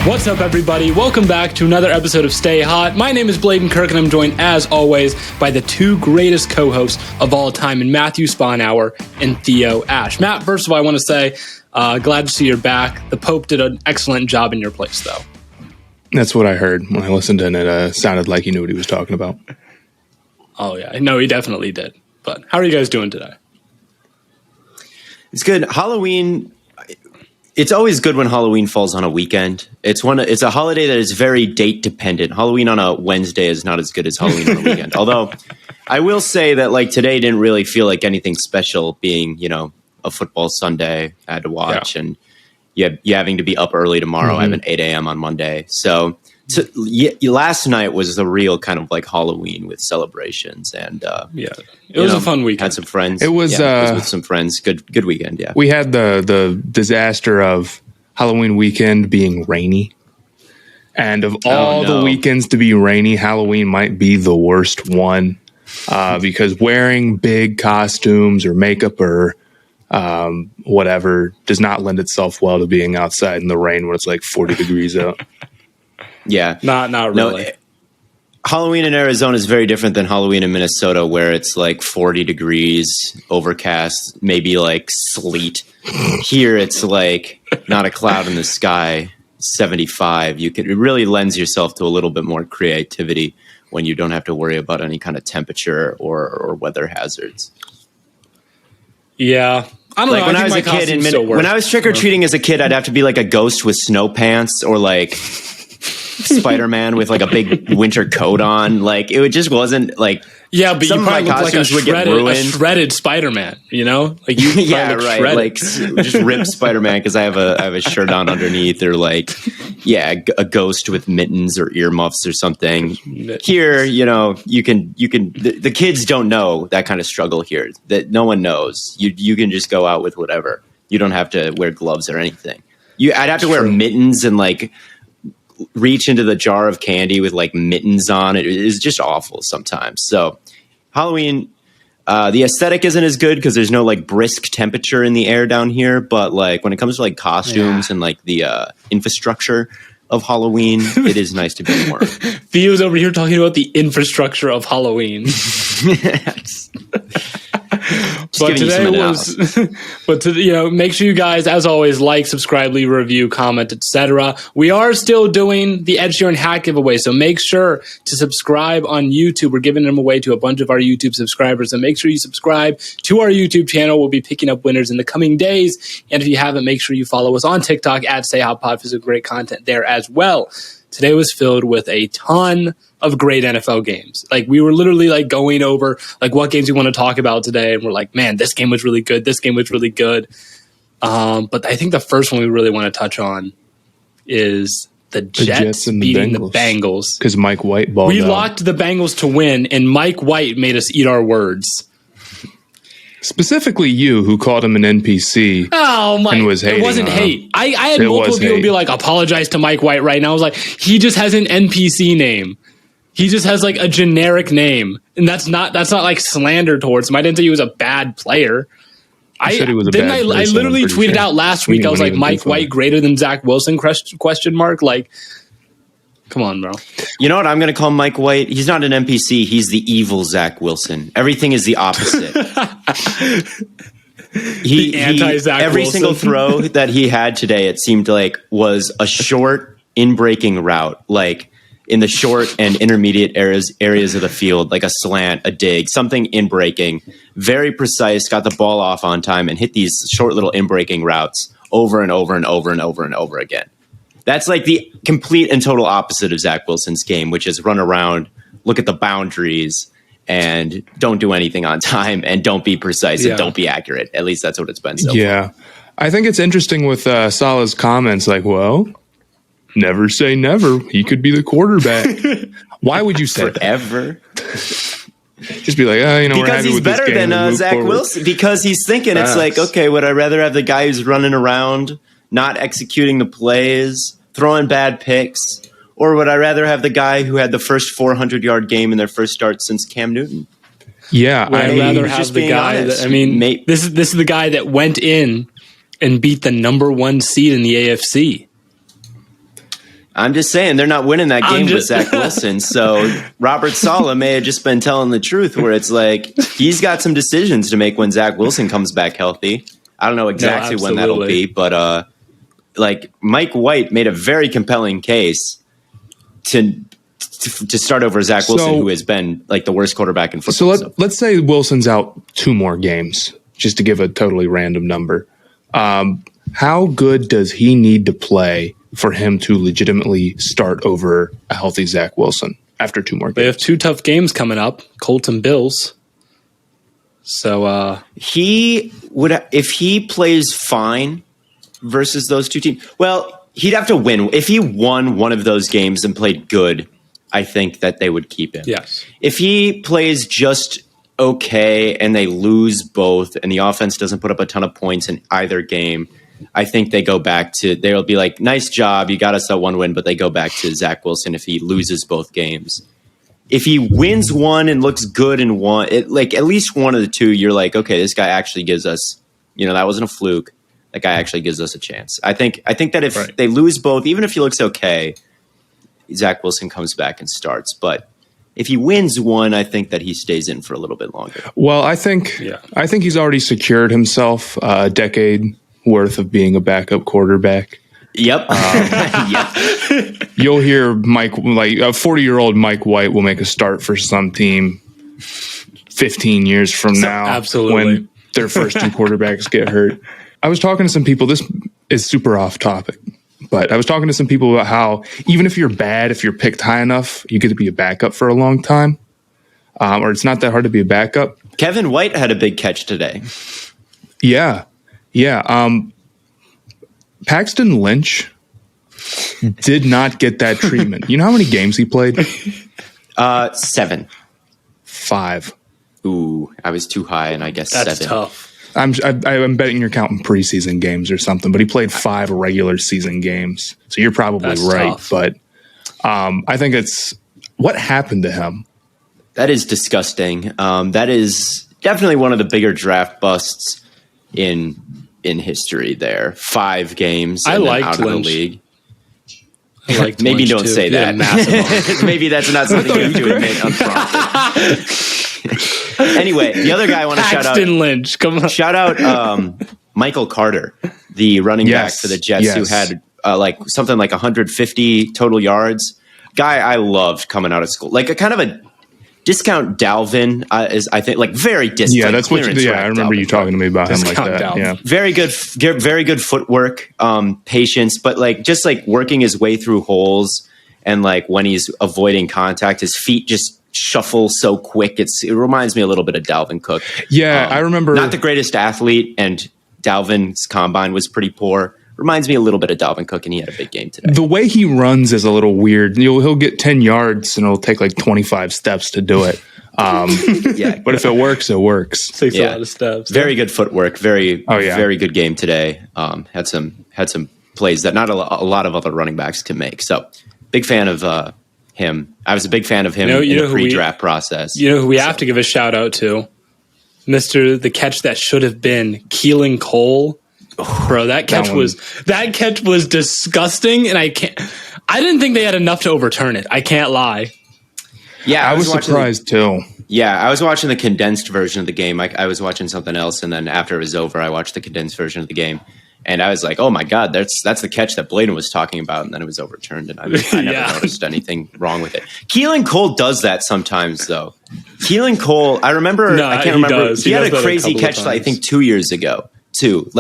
What's up, everybody? Welcome back to another episode of Stay Hot. My name is Blaiden Kirk, and I'm joined, as always, by the two greatest co-hosts of all time, in Matthew Sponhour and Theo Ash. Matt, first of all, I want to say, glad to see you're back. The Pope did an excellent job in your place, though. That's what I heard when I listened, and it sounded like he knew what he was talking about. Oh, yeah. No, he definitely did. But how are you guys doing today? It's good. Halloween... It's always good when Halloween falls on a weekend. It's a holiday that is very date dependent. Halloween on a Wednesday is not as good as Halloween on a weekend. Although I will say that like today didn't really feel like anything special, being, you know, a football Sunday I had to watch, and you having to be up early tomorrow. I have an 8 a.m. on Monday. So last night was the real kind of like Halloween with celebrations, and it was a fun weekend. Had some friends. It was with some friends. Good weekend. Yeah, we had the disaster of Halloween weekend being rainy, and of all the weekends to be rainy, Halloween might be the worst one because wearing big costumes or makeup or whatever does not lend itself well to being outside in the rain when it's like 40 degrees out. Yeah. Not really. No, Halloween in Arizona is very different than Halloween in Minnesota, where it's like 40 degrees, overcast, maybe like sleet. Here it's like not a cloud in the sky, 75. It really lends yourself to a little bit more creativity when you don't have to worry about any kind of temperature or weather hazards. Yeah. I don't know. When I was a kid, when I was trick-or-treating as a kid, I'd have to be like a ghost with snow pants, or like Spider-Man with like a big winter coat on. Like it just wasn't like. Yeah, but some you probably look like a shredded Spider-Man, you know? Like you yeah, right. Shredded. Like just rip Spider-Man because I have a shirt on underneath, or like a ghost with mittens or earmuffs or something. Here, you know, you can the kids don't know that kind of struggle here. That no one knows. You can just go out with whatever. You don't have to wear gloves or anything. I'd have to wear mittens and like reach into the jar of candy with like mittens on. It is just awful sometimes. So Halloween, the aesthetic isn't as good because there's no like brisk temperature in the air down here. But like when it comes to like costumes and like the infrastructure of Halloween, it is nice to be more. Theo's over here talking about the infrastructure of Halloween. But today make sure you guys, as always, like, subscribe, leave a review, comment, etc. We are still doing the Ed Sheeran hat giveaway, so make sure to subscribe on YouTube. We're giving them away to a bunch of our YouTube subscribers, so make sure you subscribe to our YouTube channel. We'll be picking up winners in the coming days, and if you haven't, make sure you follow us on TikTok at SayHotPod for some great content there as well. Today was filled with a ton of great NFL games. Like we were literally like going over like what games we want to talk about today, and we're like, man, this game was really good. This game was really good. But I think the first one we really want to touch on is the Jets and beating the Bengals because Mike White balled We out. locked the Bengals to win, and Mike White made us eat our words. Specifically you, who called him an NPC. Oh, Mike. And was hating. It wasn't hate. I had multiple people be like, apologize to Mike White right now. I was like, he just has an NPC name. He just has like a generic name. And that's not like slander towards him. I didn't say he was a bad player. I literally tweeted out last week, I was like, Mike White greater than Zach Wilson, question mark. Like, come on, bro. You know what I'm going to call Mike White? He's not an NPC. He's the evil Zach Wilson. Everything is the opposite. Every single throw that he had today, it seemed like, was a short in-breaking route. Like in the short and intermediate areas of the field, like a slant, a dig, something in-breaking. Very precise, got the ball off on time, and hit these short little in-breaking routes over and over and over and over and over again. That's like the complete and total opposite of Zach Wilson's game, which is run around, look at the boundaries, and don't do anything on time, and don't be precise, and don't be accurate. At least that's what it's been so far. I think it's interesting with Salah's comments like, well, never say never. He could be the quarterback. Why would you say forever? Just be like, because he's better than Zach Wilson. Because he's thinking it's like, okay, would I rather have the guy who's running around, not executing the plays, throwing bad picks, or would I rather have the guy who had the first 400-yard game in their first start since Cam Newton? Yeah, I'd rather have the guy. This is the guy that went in and beat the number 1 seed in the AFC. I'm just saying they're not winning that game with Zach Wilson. So Robert Saleh may have just been telling the truth, where it's like he's got some decisions to make when Zach Wilson comes back healthy. I don't know exactly when that'll be, but like Mike White made a very compelling case to start over Zach Wilson, who has been like the worst quarterback in football. So let's say Wilson's out 2 more games, just to give a totally random number. How good does he need to play for him to legitimately start over a healthy Zach Wilson after 2 more games? They have 2 tough games coming up, Colts and Bills. So he would, if he plays fine versus those 2 teams. Well, he'd have to win. If he won one of those games and played good, I think that they would keep him. Yes. If he plays just okay and they lose both and the offense doesn't put up a ton of points in either game, I think they'll be like, nice job, you got us that 1 win, but they go back to Zach Wilson if he loses both games. If he wins one and looks good in one, like at least one of the 2, you're like, okay, this guy actually gives us, that wasn't a fluke. That guy actually gives us a chance. I think that if they lose both, even if he looks okay, Zach Wilson comes back and starts. But if he wins one, I think that he stays in for a little bit longer. Well, I think he's already secured himself a decade worth of being a backup quarterback. Yep. You'll hear Mike, like a 40-year-old Mike White will make a start for some team 15 years from now. Absolutely. When their first 2 quarterbacks get hurt. I was talking to some people, this is super off topic, but I was talking to some people about how even if you're bad, if you're picked high enough, you get to be a backup for a long time. Or it's not that hard to be a backup. Kevin White had a big catch today. Yeah. Paxton Lynch did not get that treatment. You know how many games he played? 7. 5. Ooh, I was too high, and I guess that's 7. Tough. I'm betting you're counting preseason games or something, but he played 5 regular season games. So you're probably right. Tough. But I think it's what happened to him. That is disgusting. That is definitely one of the bigger draft busts in history there. 5 games and then out of the league. I liked Maybe Lynch don't too. say that. Maybe that's not something you have to admit up front. Anyway, the other guy I want to shout out. Paxton Lynch, come on. Shout out Michael Carter, the running back for the Jets, who had something like 150 total yards. Guy I loved coming out of school. Like a kind of a discount Dalvin is, I think, like very distant. Yeah, that's what. I remember you talking to me about him like that. Dalvin. Yeah, very good footwork, patience, but just working his way through holes, and when he's avoiding contact, his feet just shuffle so quick. It reminds me a little bit of Dalvin Cook. Yeah, I remember. Not the greatest athlete, and Dalvin's combine was pretty poor. Reminds me a little bit of Dalvin Cook, and he had a big game today. The way he runs is a little weird. He'll get 10 yards, and it'll take 25 steps to do it. But if it works, it works. Takes a lot of steps. Very good footwork. Very good game today. Had some plays that not a lot of other running backs can make. So big fan of him. I was a big fan of him in the pre-draft process. You know who we have to give a shout out to? Mr. The catch that should have been Keelan Cole. Bro, that catch was disgusting, and I didn't think they had enough to overturn it. I can't lie. Yeah, I was surprised too. Yeah, I was watching the condensed version of the game. I was watching something else, and then after it was over, I watched the condensed version of the game, and I was like, "Oh my god, that's the catch that Blaiden was talking about," and then it was overturned, and I never noticed anything wrong with it. Keelan Cole does that sometimes, though. Keelan Cole, I remember, I can't remember. He had a crazy catch, I think, 2 years ago, too.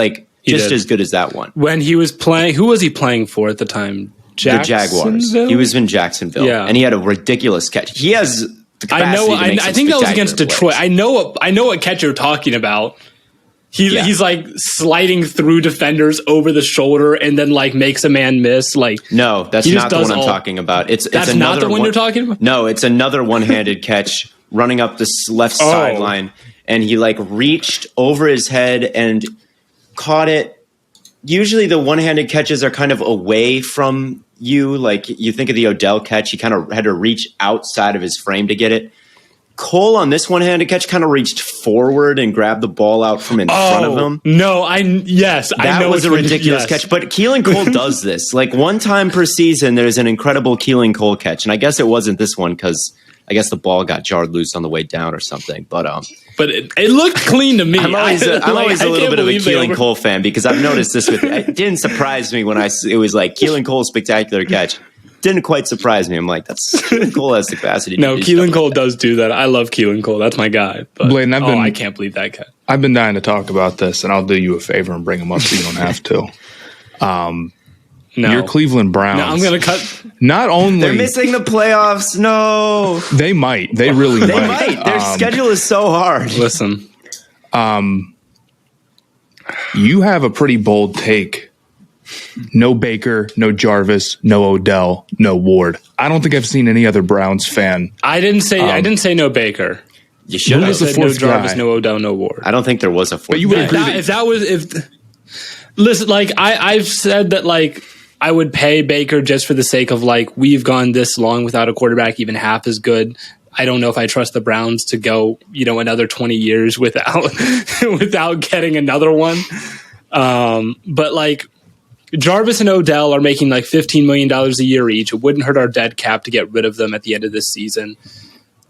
Just as good as that one. When he was playing, who was he playing for at the time? The Jaguars. He was in Jacksonville, and he had a ridiculous catch. He has the capacity to make I think that was against plays. Detroit. I know what catch you're talking about. He's sliding through defenders over the shoulder and then makes a man miss. No, that's not the one I'm talking about. That's not the one you're talking about. No, it's another one-handed catch running up this left sideline, and he reached over his head and caught it. Usually the one-handed catches are kind of away from you. You think of the Odell catch, he kind of had to reach outside of his frame to get it. Cole on this one-handed catch kind of reached forward and grab the ball out from in front of him? No, I know. That was a ridiculous catch. But Keelan Cole does this. Like, one time per season, there's an incredible Keelan Cole catch. And I guess it wasn't this one because I guess the ball got jarred loose on the way down or something. But it looked clean to me. I'm always a little bit of a Keelan Cole fan because I've noticed this it didn't surprise me when it was like Keelan Cole's spectacular catch. Didn't quite surprise me. I'm like, Keelan Cole has the capacity. No, Keelan Cole does do that. I love Keelan Cole. That's my guy. But, Blaiden, I can't believe that catch. I've been dying to talk about this, and I'll do you a favor and bring him up so you don't have to. No. Your Cleveland Browns. No, I'm going to cut. Not only they're missing the playoffs. No, they might. They really they might. Their schedule is so hard. Listen, you have a pretty bold take. No Baker, no Jarvis, no Odell, no Ward. I don't think I've seen any other Browns fan. I didn't say no Baker. You should have said no Jarvis, no Odell, no Ward. I don't think there was a fourth. But you would agree listen, like I've said that like I would pay Baker just for the sake of like we've gone this long without a quarterback even half as good. I don't know if I trust the Browns to go, another 20 years without getting another one. But like Jarvis and Odell are making like $15 million a year each. It wouldn't hurt our dead cap to get rid of them at the end of this season.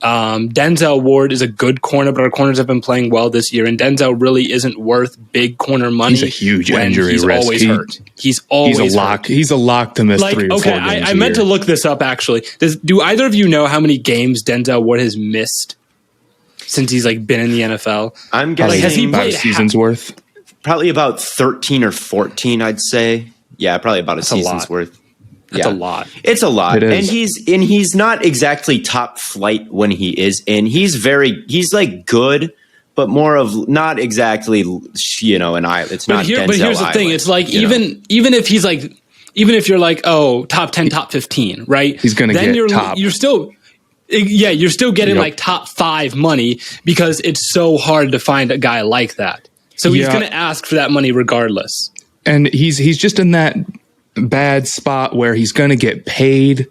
Denzel Ward is a good corner, but our corners have been playing well this year, and Denzel really isn't worth big corner money. He's a huge injury he's risk. Always hurt. He's always hurt. He's a lock to miss 3 or 4 games. I meant to look this up actually. Do either of you know how many games Denzel Ward has missed since he's like been in the NFL? I'm guessing has he about played a season's worth. Probably about 13 or 14, I'd say. Yeah, probably about a season's worth. That's a lot. It's a lot. It is. And he's not exactly top flight when he is in. He's like good, but more of not exactly, an island. It's not Denzel. But here's the thing. It's like even if he's like, even if you're like, top 10, top 15, right? He's going to get top. You're still getting like top 5 money because it's so hard to find a guy like that. So he's going to ask for that money regardless. And he's just in that bad spot where he's going to get paid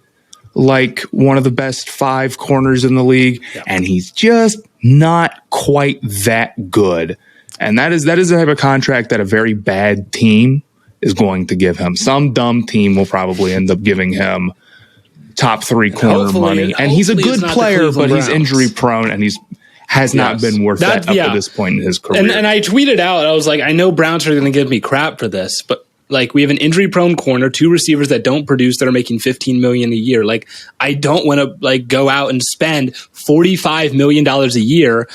like one of the best 5 corners in the league, and he's just not quite that good. And that is the type of contract that a very bad team is going to give him. Some dumb team will probably end up giving him top 3 corner money. And he's a good player, but he's injury prone, and has not been worth that up to this point in his career. And I tweeted out, I was like, I know Browns are going to give me crap for this, but like we have an injury prone corner, 2 receivers that don't produce that are making $15 million a year. Like I don't want to like go out and spend $45 million a year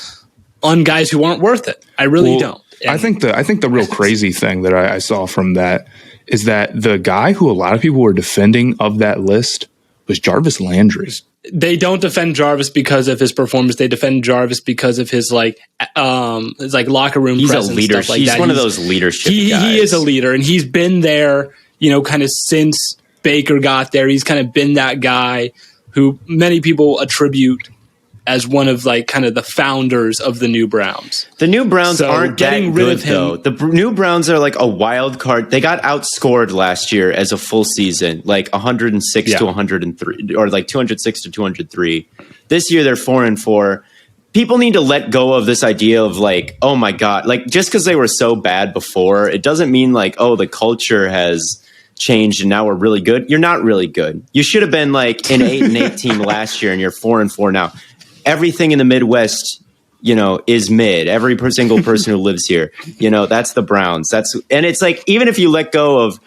on guys who aren't worth it. I really don't. And I think the real crazy thing that I saw from that is that the guy who a lot of people were defending of that list was Jarvis Landry. They don't defend Jarvis because of his performance. They defend Jarvis because of his locker room he's presence. A leader. Stuff like he's that. One of those leadership guys. He is a leader, and he's been there, kind of since Baker got there. He's kind of been that guy who many people attribute as one of like kind of the founders of the new Browns. The new Browns aren't getting rid of him. Though. The new Browns are like a wild card. They got outscored last year as a full season, like 106 to 103, or like 206 to 203. This year they're 4-4. People need to let go of this idea of like, oh my God, like just because they were so bad before, it doesn't mean like, oh, the culture has changed and now we're really good. You're not really good. You should have been like an 8-8 team last year, and you're 4-4 now. Everything in the Midwest, is mid. Every single person who lives here, that's the Browns. And it's like, even if you let go of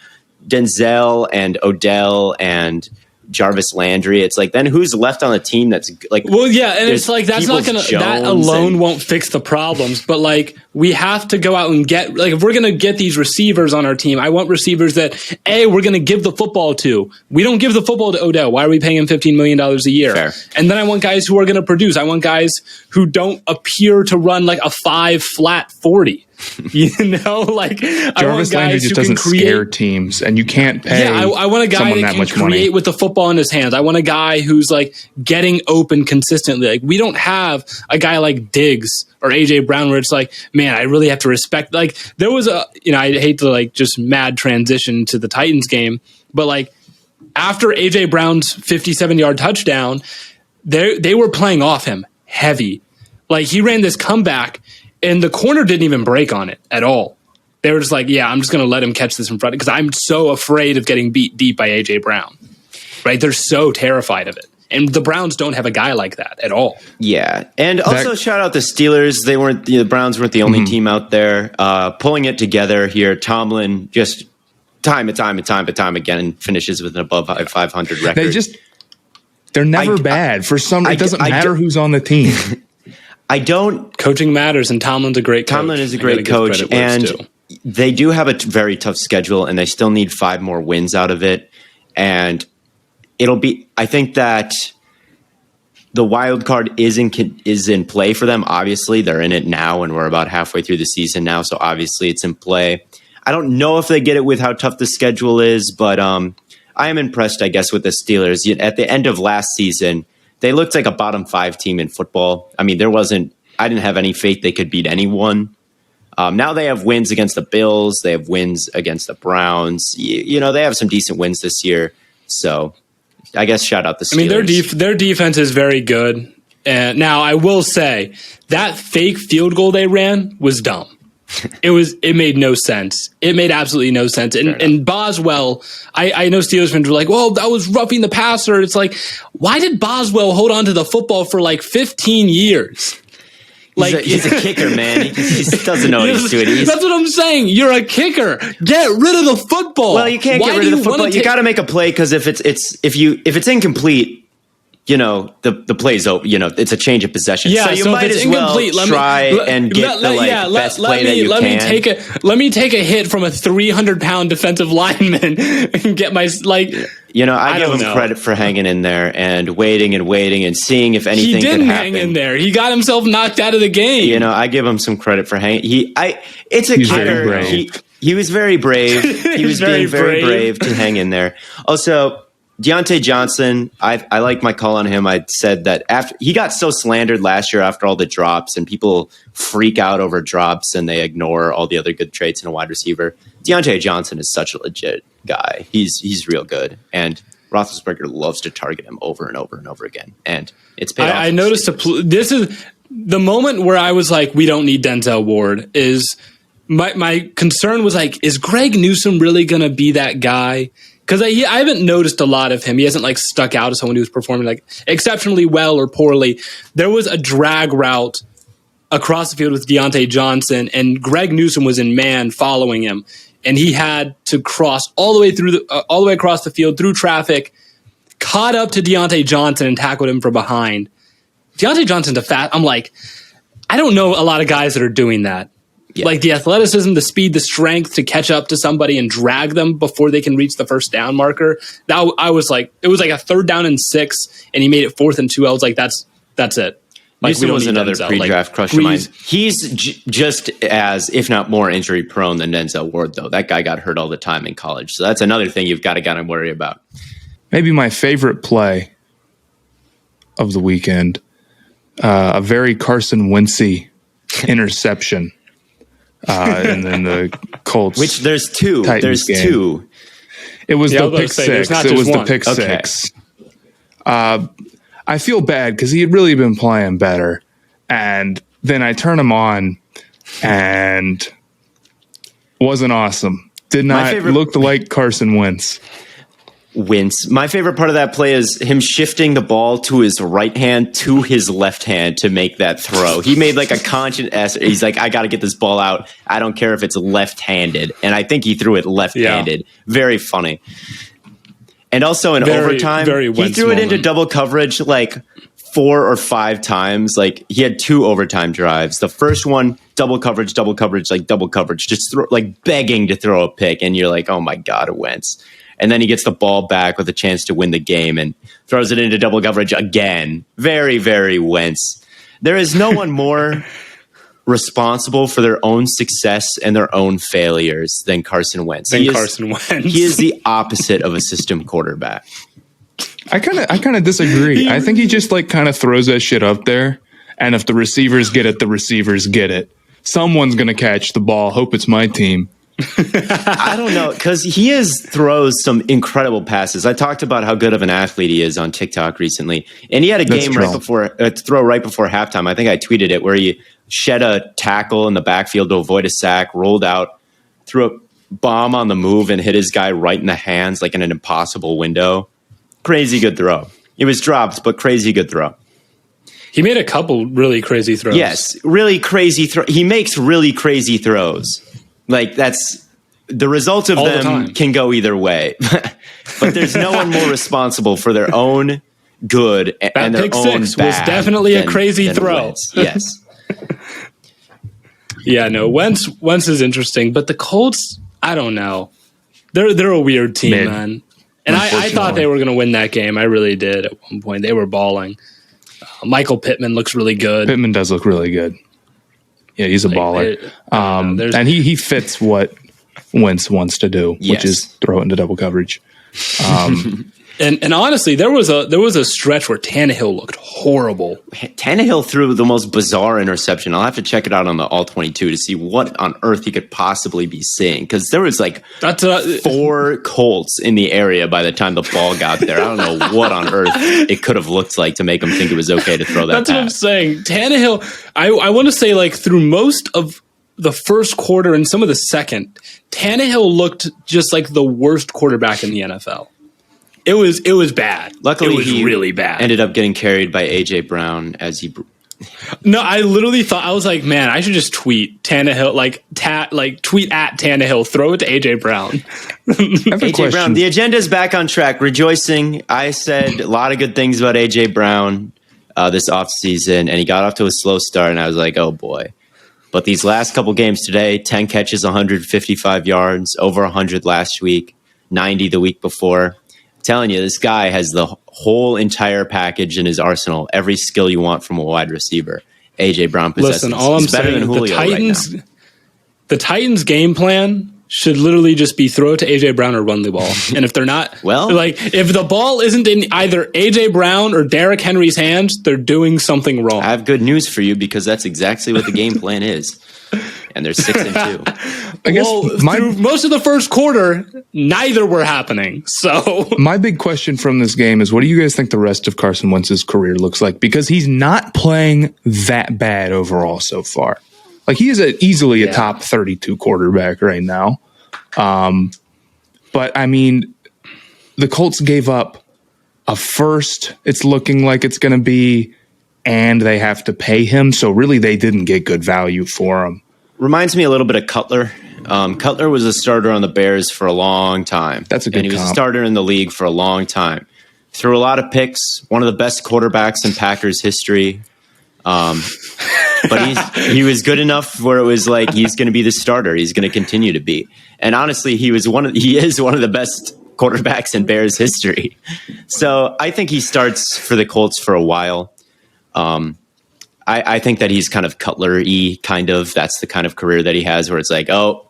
Denzel and Odell and Jarvis Landry, it's like, then who's left on the team that's like, well, yeah. And it's like, that's not going to, that alone won't fix the problems, but like, we have to go out and get, like, if we're going to get these receivers on our team, I want receivers that we're going to give the football to. We don't give the football to Odell. Why are we paying him $15 million a year? Fair. And then I want guys who are going to produce. I want guys who don't appear to run like a 5 flat 40. Like Jarvis Landry just doesn't scare teams, and you can't pay. Yeah, I want a guy that can create with the football in his hands. I want a guy who's like getting open consistently. Like we don't have a guy like Diggs or AJ Brown where it's like, man, I really have to respect. Like there was I hate to like just mad transition to the Titans game, but like after AJ Brown's 57-yard touchdown, they were playing off him heavy. Like, he ran this comeback, and the corner didn't even break on it at all. They were just like, yeah, I'm just going to let him catch this in front because I'm so afraid of getting beat deep by A.J. Brown. Right? They're so terrified of it. And the Browns don't have a guy like that at all. Yeah. And also shout out the Steelers. The Browns weren't the only team out there pulling it together here. Tomlin just time and time again finishes with an above 500 record. They're never bad. For some, it doesn't matter who's on the team. Coaching matters, and Tomlin's a great coach. Tomlin is a great coach, and they do have a very tough schedule, and they still need 5 more wins out of it. And I think that the wild card is in play for them. Obviously, they're in it now, and we're about halfway through the season now, so obviously it's in play. I don't know if they get it with how tough the schedule is, but I am impressed, I guess, with the Steelers. At the end of last season, they looked like a bottom 5 team in football. I mean, I didn't have any faith they could beat anyone. Now they have wins against the Bills. They have wins against the Browns. They have some decent wins this year. So I guess shout out the Steelers. I mean, their defense is very good. And now I will say that fake field goal they ran was dumb. It made no sense. It made absolutely no sense. And Boswell, I know Steelers fans were like, well, that was roughing the passer. It's like, why did Boswell hold on to the football for like 15 years? Like, he's a kicker, man. He just doesn't know what he's doing. That's what I'm saying. You're a kicker. Get rid of the football. Well, you can't get rid of the football. You got to make a play because if it's incomplete, the play's open. It's a change of possession. Yeah, so you might as well try and get the best play that you can. Let me take a hit from a 300-pound defensive lineman and get my I give him credit for hanging in there and waiting and seeing if anything could happen. He didn't hang in there. He got himself knocked out of the game. I give him some credit for hanging. It's a kicker. He was very brave. He was being very brave to hang in there. Also, Deontay Johnson, I like my call on him. I said that after he got so slandered last year after all the drops, and people freak out over drops and they ignore all the other good traits in a wide receiver. Deontay Johnson is such a legit guy. He's real good, and Roethlisberger loves to target him over and over and over again. And it's paid off. I noticed this is the moment where I was like, we don't need Denzel Ward. Is my concern was like, is Greg Newsome really going to be that guy? Because I haven't noticed a lot of him. He hasn't stuck out as someone who's performing exceptionally well or poorly. There was a drag route across the field with Deontay Johnson, and Greg Newsome was in man following him, and he had to cross all the way across the field through traffic, caught up to Deontay Johnson and tackled him from behind. Deontay Johnson's I'm like, I don't know a lot of guys that are doing that. Yeah. Like the athleticism, the speed, the strength to catch up to somebody and drag them before they can reach the first down marker. It was like a 3rd down and 6, and he made it 4th and 2. I was like, that's it. Newsome was another pre-draft crush of mine. He's just as, if not more, injury prone than Denzel Ward, though. That guy got hurt all the time in college, so that's another thing you've got to worry about. Maybe my favorite play of the weekend, a very Carson Wentz-y interception. And then the Colts, which there's 2. There's game. 2. It was the pick 6. It was the pick 6. I feel bad because he had really been playing better, and then I turn him on, and wasn't awesome. Did not look like Carson Wentz. My favorite part of that play is him shifting the ball to his right hand to his left hand to make that throw. He made a conscious effort. He's like, I got to get this ball out. I don't care if it's left-handed. And I think he threw it left-handed. Yeah. Very funny. And also in overtime, he threw it into double coverage 4 or 5 times. He had 2 overtime drives. The first one, double coverage, just begging to throw a pick. And you're like, oh my God, Wentz. And then he gets the ball back with a chance to win the game and throws it into double coverage again. Very, very Wentz. There is no one more responsible for their own success and their own failures than Carson Wentz. He is the opposite of a system quarterback. I kind of disagree. I think he just kind of throws that shit up there, and if the receivers get it, the receivers get it. Someone's going to catch the ball. Hope it's my team. I don't know, because he throws some incredible passes. I talked about how good of an athlete he is on TikTok recently, and he had a throw right before halftime. I think I tweeted it, where he shed a tackle in the backfield to avoid a sack, rolled out, threw a bomb on the move, and hit his guy right in the hands, like in an impossible window. Crazy good throw. It was dropped, but crazy good throw. He made a couple really crazy throws. Yes, really crazy throw. He makes really crazy throws. Like, that's the result of them can go either way. But there's no one more responsible for their own good and their own bad. Was definitely a crazy throw. Yes. Yeah, no, Wentz is interesting, but the Colts, I don't know. They're a weird team, man. And I thought they were going to win that game. I really did at one point. They were balling. Michael Pittman looks really good. Pittman does look really good. Yeah, he's a baller. And he fits what Wentz wants to do, which is throw it into double coverage. And honestly, there was a stretch where Tannehill looked horrible. Tannehill threw the most bizarre interception. I'll have to check it out on the All-22 to see what on earth he could possibly be seeing, because there was like 4 Colts in the area by the time the ball got there. I don't know what on earth it could have looked like to make him think it was okay to throw that That's pass. What I'm saying. Tannehill, I want to say, like, through most of the first quarter and some of the second, Tannehill looked just like the worst quarterback in the NFL. It was bad. Luckily, it was really bad. Ended up getting carried by AJ Brown as he. No, I literally thought, I was like, man, I should just tweet Tannehill, tweet at Tannehill, throw it to AJ Brown. AJ Brown, the agenda's back on track. Rejoicing. I said a lot of good things about AJ Brown this offseason, and he got off to a slow start, and I was like, oh boy. But these last couple games today, 10 catches, 155 yards, over 100 last week, 90 the week before. Telling you, this guy has the whole entire package in his arsenal. Every skill you want from a wide receiver, AJ Brown possesses. Listen, all I'm saying, the Titans' game plan should literally just be throw it to AJ Brown or run the ball. And if they're not, if the ball isn't in either AJ Brown or Derrick Henry's hands, they're doing something wrong. I have good news for you, because that's exactly what the game plan is. And they're 6-2. I guess through most of the first quarter, neither were happening. So my big question from this game is, what do you guys think the rest of Carson Wentz's career looks like? Because he's not playing that bad overall so far. Like, he is easily a top 32 quarterback right now. But I mean, the Colts gave up a first. It's looking like it's going to be, and they have to pay him. So really, they didn't get good value for him. Reminds me a little bit of Cutler. Cutler was a starter on the Bears for a long time. That's a good And he was a starter in the league for a long time. Threw a lot of picks. One of the best quarterbacks in Packers history. But he was good enough where it was like, he's going to be the starter. He's going to continue to be. And honestly, he is one of the best quarterbacks in Bears history. So I think he starts for the Colts for a while. I think that he's kind of Cutler-y, kind of. That's the kind of career that he has, where it's like, oh,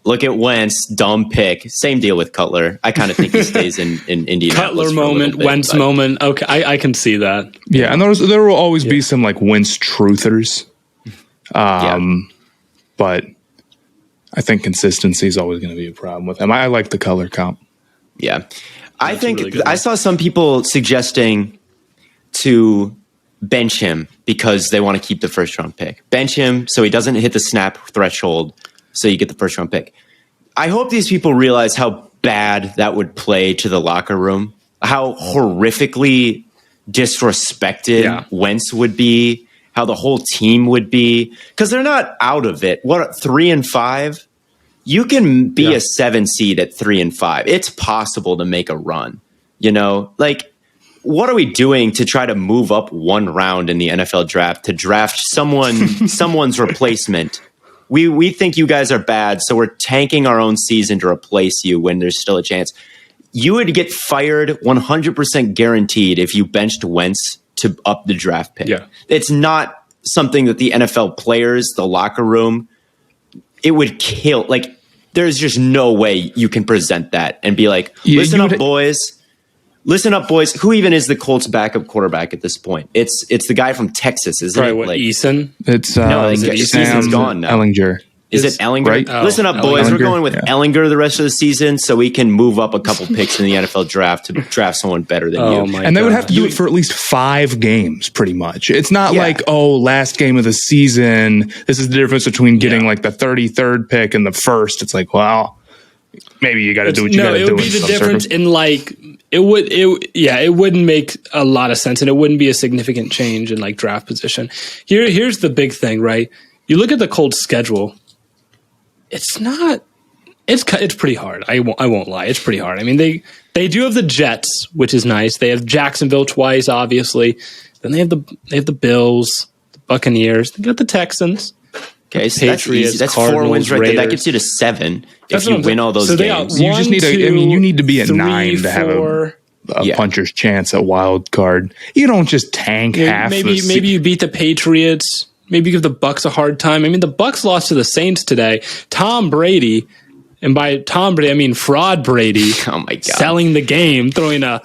look at Wentz, dumb pick. Same deal with Cutler. I kind of think he stays in Indianapolis. Cutler moment, Wentz moment. Okay, I can see that. Yeah, and there will always be some like Wentz truthers. But I think consistency is always going to be a problem with him. I like the color comp. Yeah. I think really I saw some people suggesting to bench him because they want to keep the first round pick. Bench him so he doesn't hit the snap threshold, so you get the first round pick. I hope these people realize how bad that would play to the locker room, how horrifically disrespected Wentz would be, how the whole team would be, because they're not out of it. What, 3-5? You can be a 7 seed at 3-5. It's possible to make a run. You know, like, what are we doing to try to move up one round in the NFL draft to draft someone's replacement? We think you guys are bad, so we're tanking our own season to replace you when there's still a chance. You would get fired 100% guaranteed if you benched Wentz to up the draft pick. Yeah. It's not something that the NFL players, the locker room, it would kill. Like, there's just no way you can present that and be like, listen up, boys. Listen up, boys. Who even is the Colts' backup quarterback at this point? It's the guy from Texas, isn't it? Eason? It's no, Eason's gone now. Ellinger. Is it Ellinger? Right? Listen up, boys. Ellinger, we're going with Ellinger the rest of the season so we can move up a couple picks in the NFL draft to draft someone better than you. And they would have to do it for at least 5 games, pretty much. It's not like, last game of the season. This is the difference between getting like the 33rd pick and the first. It's like, well, maybe you got to do what you got to do. It would be the difference in like it wouldn't make a lot of sense, and it wouldn't be a significant change in like draft position. Here's the big thing, right? You look at the Colts schedule. It's pretty hard. I won't lie. It's pretty hard. I mean, they do have the Jets, which is nice. They have Jacksonville twice, obviously. Then they have the Bills, the Buccaneers. They got the Texans. Okay, so Patriots, that's Cardinals, 4 wins right Raiders. there. That gets you to 7 if you win all those games. You just need you need to be at 9 to have a puncher's chance at wild card. You don't just tank half. Maybe you beat the Patriots. Maybe give the Bucs a hard time. I mean, the Bucs lost to the Saints today. Tom Brady, and by Tom Brady, I mean Fraud Brady. Oh my God. Selling the game, throwing a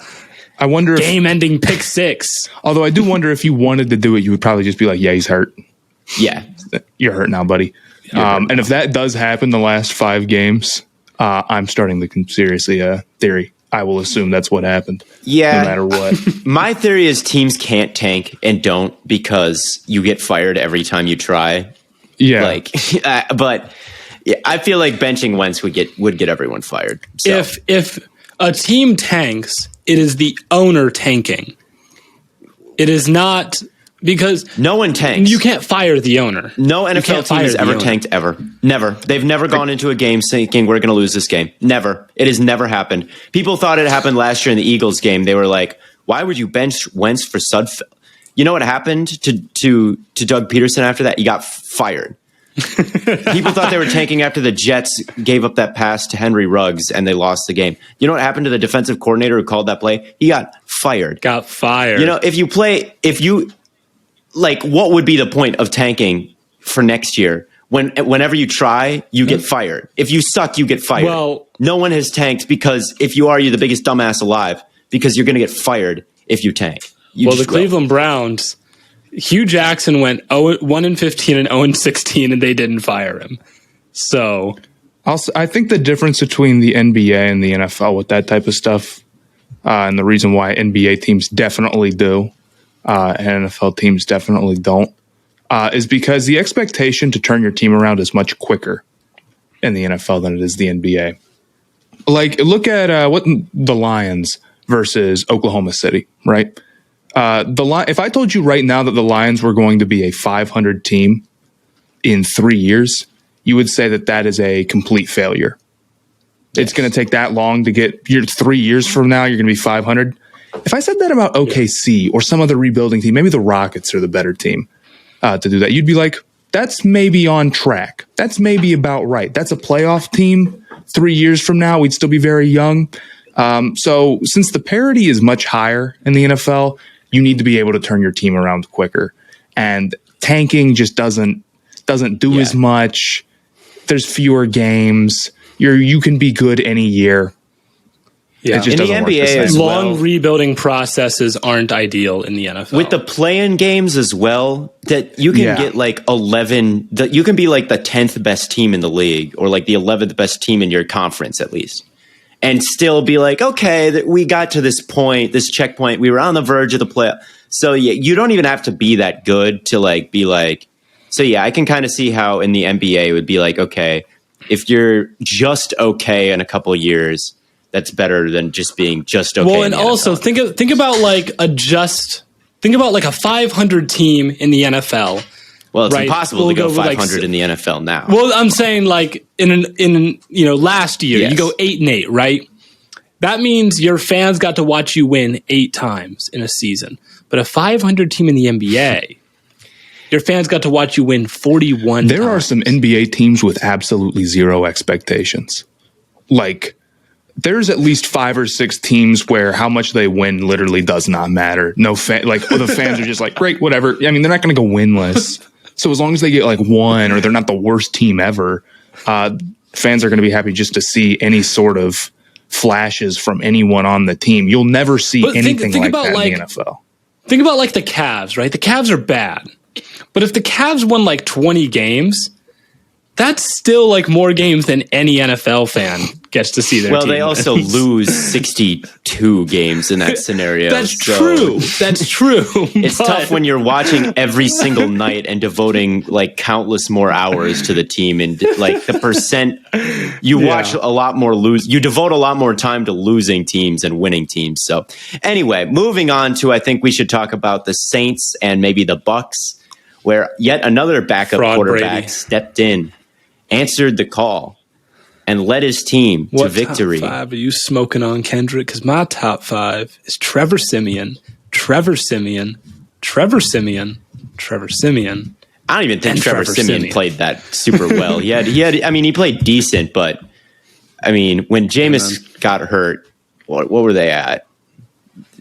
game-ending pick 6. Although I do wonder if you wanted to do it, you would probably just be like, yeah, he's hurt. Yeah. You're hurt now, buddy. And if that does happen the last 5 games, I'm starting the seriously theory. I will assume that's what happened. Yeah. No matter what. My theory is teams can't tank and don't because you get fired every time you try. Yeah. But I feel like benching Wentz would get everyone fired. So. If a team tanks, it is the owner tanking. It is not because no one tanks. You can't fire the owner. No NFL team has ever tanked ever. Never. They've never gone into a game thinking we're going to lose this game. Never. It has never happened. People thought it happened last year in the Eagles game. They were like, "Why would you bench Wentz for Sudfeld?" You know what happened to Doug Peterson after that? He got fired. People thought they were tanking after the Jets gave up that pass to Henry Ruggs and they lost the game. You know what happened to the defensive coordinator who called that play? He got fired. You know, what would be the point of tanking for next year? Whenever you try, you get fired. If you suck, you get fired. Well, no one has tanked because if you are, you're the biggest dumbass alive because you're going to get fired if you tank. The Cleveland Browns, Hugh Jackson went 1-15 and 0-16, and they didn't fire him. So, I think the difference between the NBA and the NFL with that type of stuff, and the reason why NBA teams definitely do, and NFL teams definitely don't, is because the expectation to turn your team around is much quicker in the NFL than it is the NBA. Like, look at what the Lions versus Oklahoma City, right? If I told you right now that the Lions were going to be a 500 team in 3 years, you would say that is a complete failure. Yes. It's going to take that long to get 3 years from now, you're going to be 500. If I said that about OKC or some other rebuilding team, maybe the Rockets are the better team to do that, you'd be like, that's maybe on track. That's maybe about right. That's a playoff team. 3 years from now, we'd still be very young. So since the parity is much higher in the NFL, you need to be able to turn your team around quicker. And tanking just doesn't do as much. There's fewer games. You can be good any year. Yeah. It just in the NBA, long rebuilding processes aren't ideal in the NFL. With the play-in games as well, that you can get like 11. You can be like the 10th best team in the league, or like the 11th best team in your conference at least, and still be like, okay, that we got to this point, this checkpoint. We were on the verge of the play. So yeah, you don't even have to be that good to like be like. So yeah, I can kind of see how in the NBA it would be like, okay, if you're just okay in a couple of years, that's better than just being just okay. Well, and also think about like a 500 team in the NFL. Well, it's impossible to go 500 in the NFL now. Well, I'm saying like in last year you go 8-8, right? That means your fans got to watch you win 8 times in a season. But a 500 team in the NBA, your fans got to watch you win 41 There times. are some NBA teams with absolutely zero expectations. Like, there's at least 5 or 6 teams where how much they win literally does not matter. No the fans are just like, great, whatever. I mean, they're not going to go winless. So as long as they get like 1 or they're not the worst team ever, fans are going to be happy just to see any sort of flashes from anyone on the team. You'll never see anything like that in the NFL. Think about like the Cavs, right? The Cavs are bad. But if the Cavs won like 20 games, That's still like more games than any NFL fan gets to see their team. Well, they also lose 62 games in that scenario. That's true. That's true. It's tough when you're watching every single night and devoting like countless more hours to the team, and like the percent you watch a lot more you devote a lot more time to losing teams and winning teams. So anyway, moving on to, I think we should talk about the Saints and maybe the Bucs, where yet another backup quarterback Brady stepped in, answered the call, and led his team to victory. Top 5 are you smoking on, Kendrick? Because my top 5 is Trevor Siemian. I don't even think Trevor Siemian played that super well. He had. I mean, he played decent, but I mean, when Jameis got hurt, what were they at?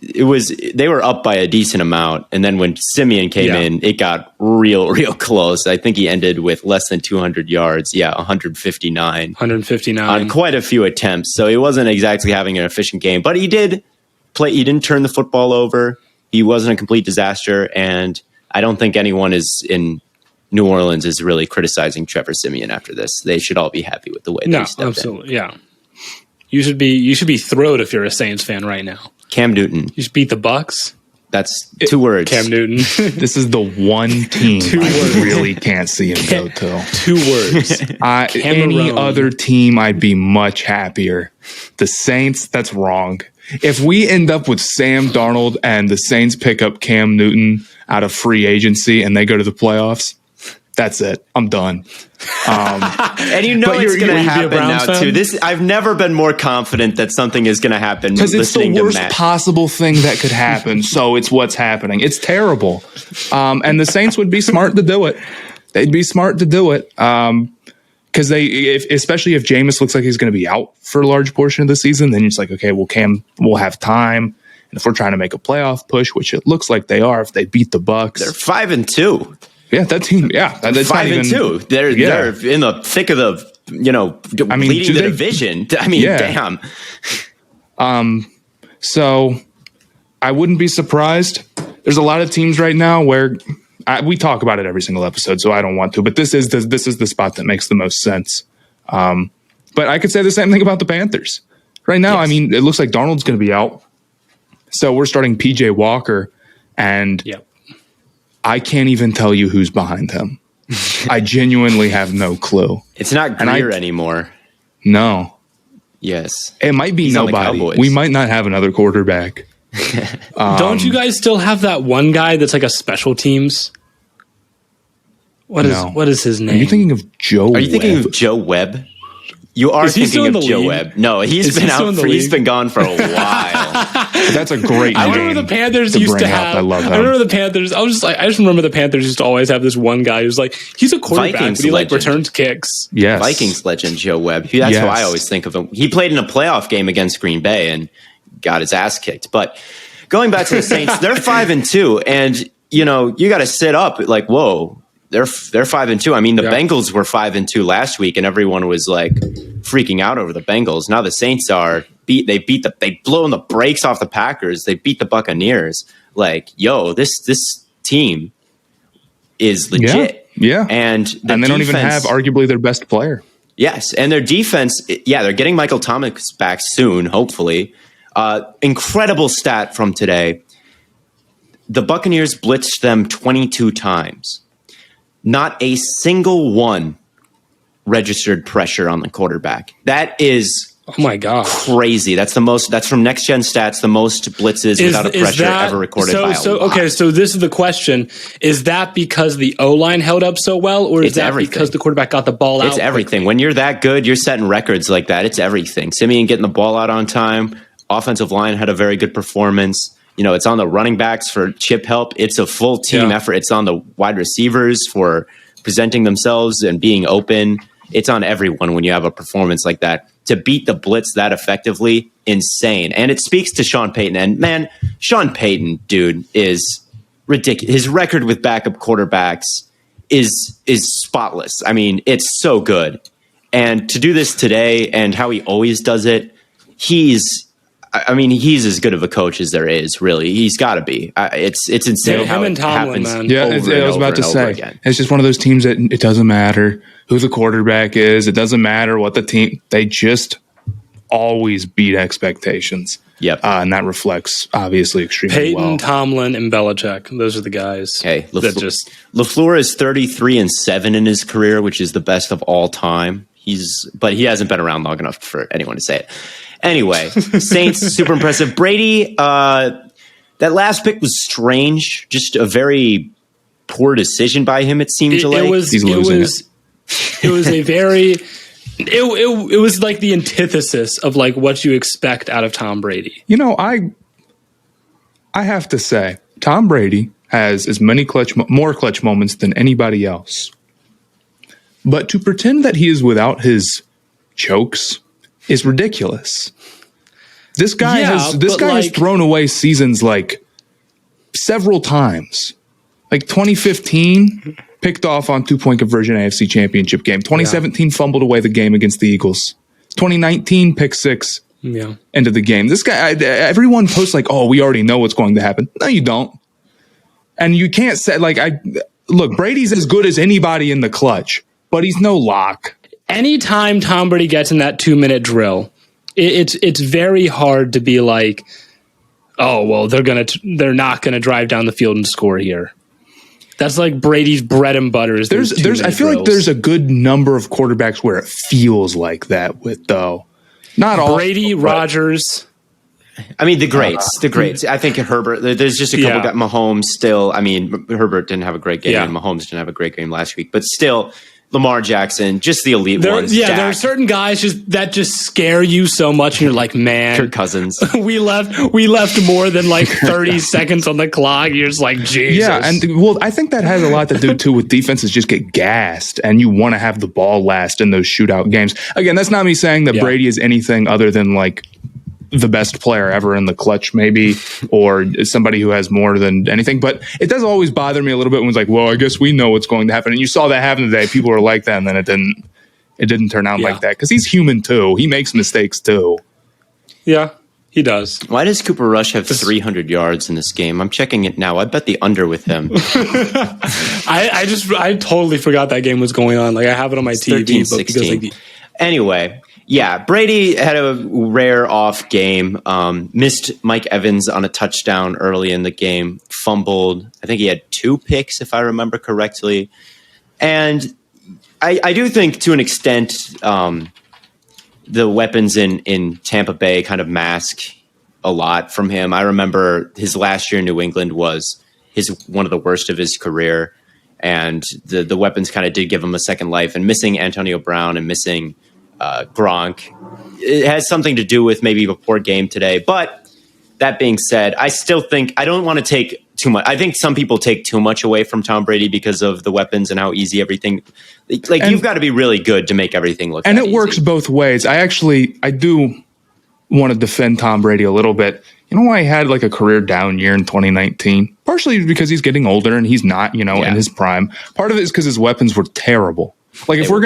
They were up by a decent amount, and then when Siemian came in, it got real close. I think he ended with less than 200 yards. 159 on quite a few attempts. So he wasn't exactly having an efficient game, but he did play. He didn't turn the football over. He wasn't a complete disaster, and I don't think anyone in New Orleans is really criticizing Trevor Siemian after this. They should all be happy with the way they stepped absolutely in. Yeah. You should be thrilled if you're a Saints fan right now. Cam Newton. You should beat the Bucs. That's 2 words. Cam Newton. This is the one team I really can't see him go to. 2 words. Any other team, I'd be much happier. The Saints, that's wrong. If we end up with Sam Darnold and the Saints pick up Cam Newton out of free agency and they go to the playoffs, that's it. I'm done. And you know it's going to happen now too. I've never been more confident that something is going to happen. Because it's the worst possible thing that could happen. So it's what's happening. It's terrible. And the Saints would be smart to do it. They'd be smart to do it. Because especially if Jameis looks like he's going to be out for a large portion of the season, then it's like, okay, well, Cam will have time. And if we're trying to make a playoff push, which it looks like they are, if they beat the Bucs, they're 5-2. Yeah, that team. Yeah, that's 5-2. They're in the thick of the leading the division. I mean, damn. So I wouldn't be surprised. There's a lot of teams right now where we talk about it every single episode, so I don't want to. But this is the spot that makes the most sense. But I could say the same thing about the Panthers right now. Yes. I mean, it looks like Darnold's going to be out, so we're starting PJ Walker, and I can't even tell you who's behind him. I genuinely have no clue. It's not Greer anymore. No. Yes. It might be nobody. We might not have another quarterback. Don't you guys still have that one guy that's like a special teams? What is his name? Are you thinking of Joe Webb? Are you thinking of Joe Webb? You are thinking of Joe Webb. No, he's been gone for a while. That's a great name. I remember the Panthers used to have. I love him. I remember the Panthers. I just remember the Panthers used to always have this one guy who's like, he's a quarterback, but he like returns kicks. Yes. Vikings legend Joe Webb. That's how I always think of him. He played in a playoff game against Green Bay and got his ass kicked. But going back to the Saints, they're 5-2, and you got to sit up like, whoa. They're 5-2. I mean, the Bengals were 5-2 last week, and everyone was like freaking out over the Bengals. Now the Saints they've blown the brakes off the Packers. They beat the Buccaneers. Like, this team is legit. Yeah. And they don't even have arguably their best player. Yes, and their defense. Yeah, they're getting Michael Thomas back soon, hopefully. Incredible stat from today. The Buccaneers blitzed them 22 times. Not a single one registered pressure on the quarterback. That is, oh my god, crazy. That's from Next Gen Stats, the most blitzes without a pressure ever recorded by a lot. Okay, so this is the question: is that because the O-line held up so well, or is that because the quarterback got the ball out? It's everything. Quickly? When you're that good, you're setting records like that. It's everything. Siemian getting the ball out on time. Offensive line had a very good performance. It's on the running backs for chip help. It's a full team effort. It's on the wide receivers for presenting themselves and being open. It's on everyone when you have a performance like that. To beat the blitz that effectively, insane. And it speaks to Sean Payton. And man, Sean Payton, dude, is ridiculous. His record with backup quarterbacks is spotless. I mean, it's so good. And to do this today and how he always does it, I mean, he's as good of a coach as there is. Really, he's got to be. It's insane how it happens. Man. Yeah, I was about to say, it's just one of those teams that it doesn't matter who the quarterback is. It doesn't matter what the team. They just always beat expectations. Yep, and that reflects obviously extremely well. Peyton, Tomlin, and Belichick. Those are the guys. Okay, LaFleur is 33-7 in his career, which is the best of all time. But he hasn't been around long enough for anyone to say it. Anyway, Saints, super impressive. Brady, that last pick was strange. Just a very poor decision by him, it seemed to like. It was a very... It was like the antithesis of like what you expect out of Tom Brady. You know, I have to say, Tom Brady has as many more clutch moments than anybody else. But to pretend that he is without his chokes is ridiculous. This guy has thrown away seasons like several times. Like 2015, picked off on 2-point conversion AFC Championship game. 2017 fumbled away the game against the Eagles. 2019 pick 6 end of the game. This guy, everyone posts like, "Oh, we already know what's going to happen." No, you don't. And you can't say look, Brady's as good as anybody in the clutch, but he's no lock. Anytime Tom Brady gets in that 2-minute drill, it's very hard to be like, "Oh, well, they're not gonna drive down the field and score here." That's like Brady's bread and butter. I feel like there's a good number of quarterbacks where it feels like that with, though. Not all. Brady, Rodgers. I mean, the greats. I think Herbert, there's just a couple got Mahomes still. I mean, Herbert didn't have a great game and Mahomes didn't have a great game last week, but still Lamar Jackson, just the elite ones. Yeah, there are certain guys that just scare you so much, and you're like, man, Kirk Cousins. we left more than like 30 seconds on the clock. You're just like, Jesus. Yeah, and I think that has a lot to do too with defenses just get gassed, and you want to have the ball last in those shootout games. Again, that's not me saying that Brady is anything other than like the best player ever in the clutch, maybe, or somebody who has more than anything. But it does always bother me a little bit when it's like, well, I guess we know what's going to happen. And you saw that happen today. People were like that, and then it didn't turn out like that. Because he's human too. He makes mistakes too. Yeah, he does. Why does Cooper Rush have 300 yards in this game? I'm checking it now. I bet the under with him. I totally forgot that game was going on. Like I have it on my TV. 13-16. Anyway. Yeah, Brady had a rare off game, missed Mike Evans on a touchdown early in the game, fumbled. I think he had 2 picks, if I remember correctly. And I do think, to an extent, the weapons in Tampa Bay kind of mask a lot from him. I remember his last year in New England was one of the worst of his career. And the weapons kind of did give him a second life. And missing Antonio Brown and missing Gronk, it has something to do with maybe a poor game today. But that being said, I still think I don't want to take too much. I think some people take too much away from Tom Brady because of the weapons and how easy everything. You've got to be really good to make everything look. And it works both ways. I do want to defend Tom Brady a little bit. You know why he had like a career down year in 2019? Partially because he's getting older and he's not, in his prime. Part of it is because his weapons were terrible. Like if we're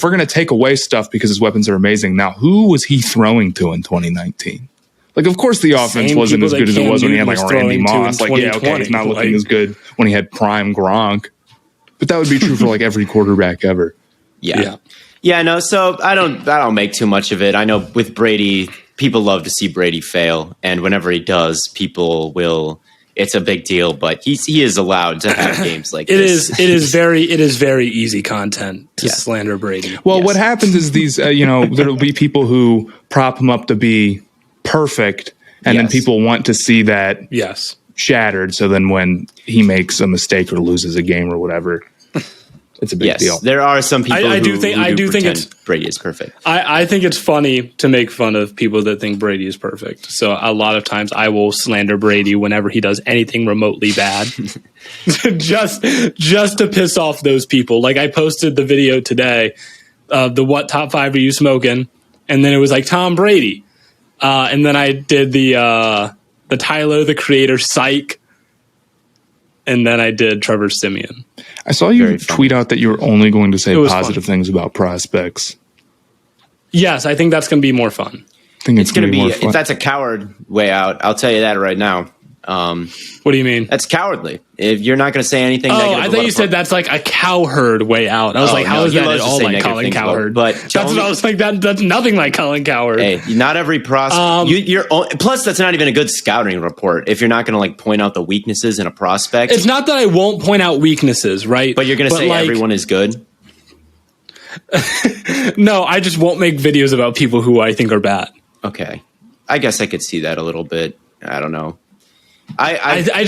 gonna take away stuff because his weapons are amazing. Now, who was he throwing to in 2019? Like, of course, the offense wasn't as good as it was when he had like Randy Moss. Like, yeah, okay, it's not looking as good when he had prime Gronk, but that would be true for like every quarterback ever. Yeah. No. So I don't make too much of it. I know with Brady, people love to see Brady fail, and whenever he does, people will. It's a big deal, but he is allowed to have games like this. It is very easy content to slander Brady. Well, what happens is these, there will be people who prop him up to be perfect, and then people want to see that shattered. So then when he makes a mistake or loses a game or whatever, it's a big deal. There are some people who think Brady is perfect. I think it's funny to make fun of people that think Brady is perfect. So a lot of times I will slander Brady whenever he does anything remotely bad, just to piss off those people. Like I posted the video today of the what top 5 are you smoking, and then it was like Tom Brady, and then I did the Tyler the Creator psych. And then I did Trevor Siemian. I saw you tweet out that you were only going to say positive things about prospects. Yes, I think that's going to be more fun. think it's going to be more fun. That's a coward way out. I'll tell you that right now. What do you mean? That's cowardly. If you're not going to say anything negative. I thought you said that's like a cowherd way out. I was like, how is that at all like Colin Cowherd? But that's what I was like. That's nothing like Colin Cowherd. Hey, not every prospect. Plus, that's not even a good scouting report if you're not going to like point out the weaknesses in a prospect. It's not that I won't point out weaknesses, right? But you're going to say like, everyone is good. No, I just won't make videos about people who I think are bad. Okay, I guess I could see that a little bit. I don't know. I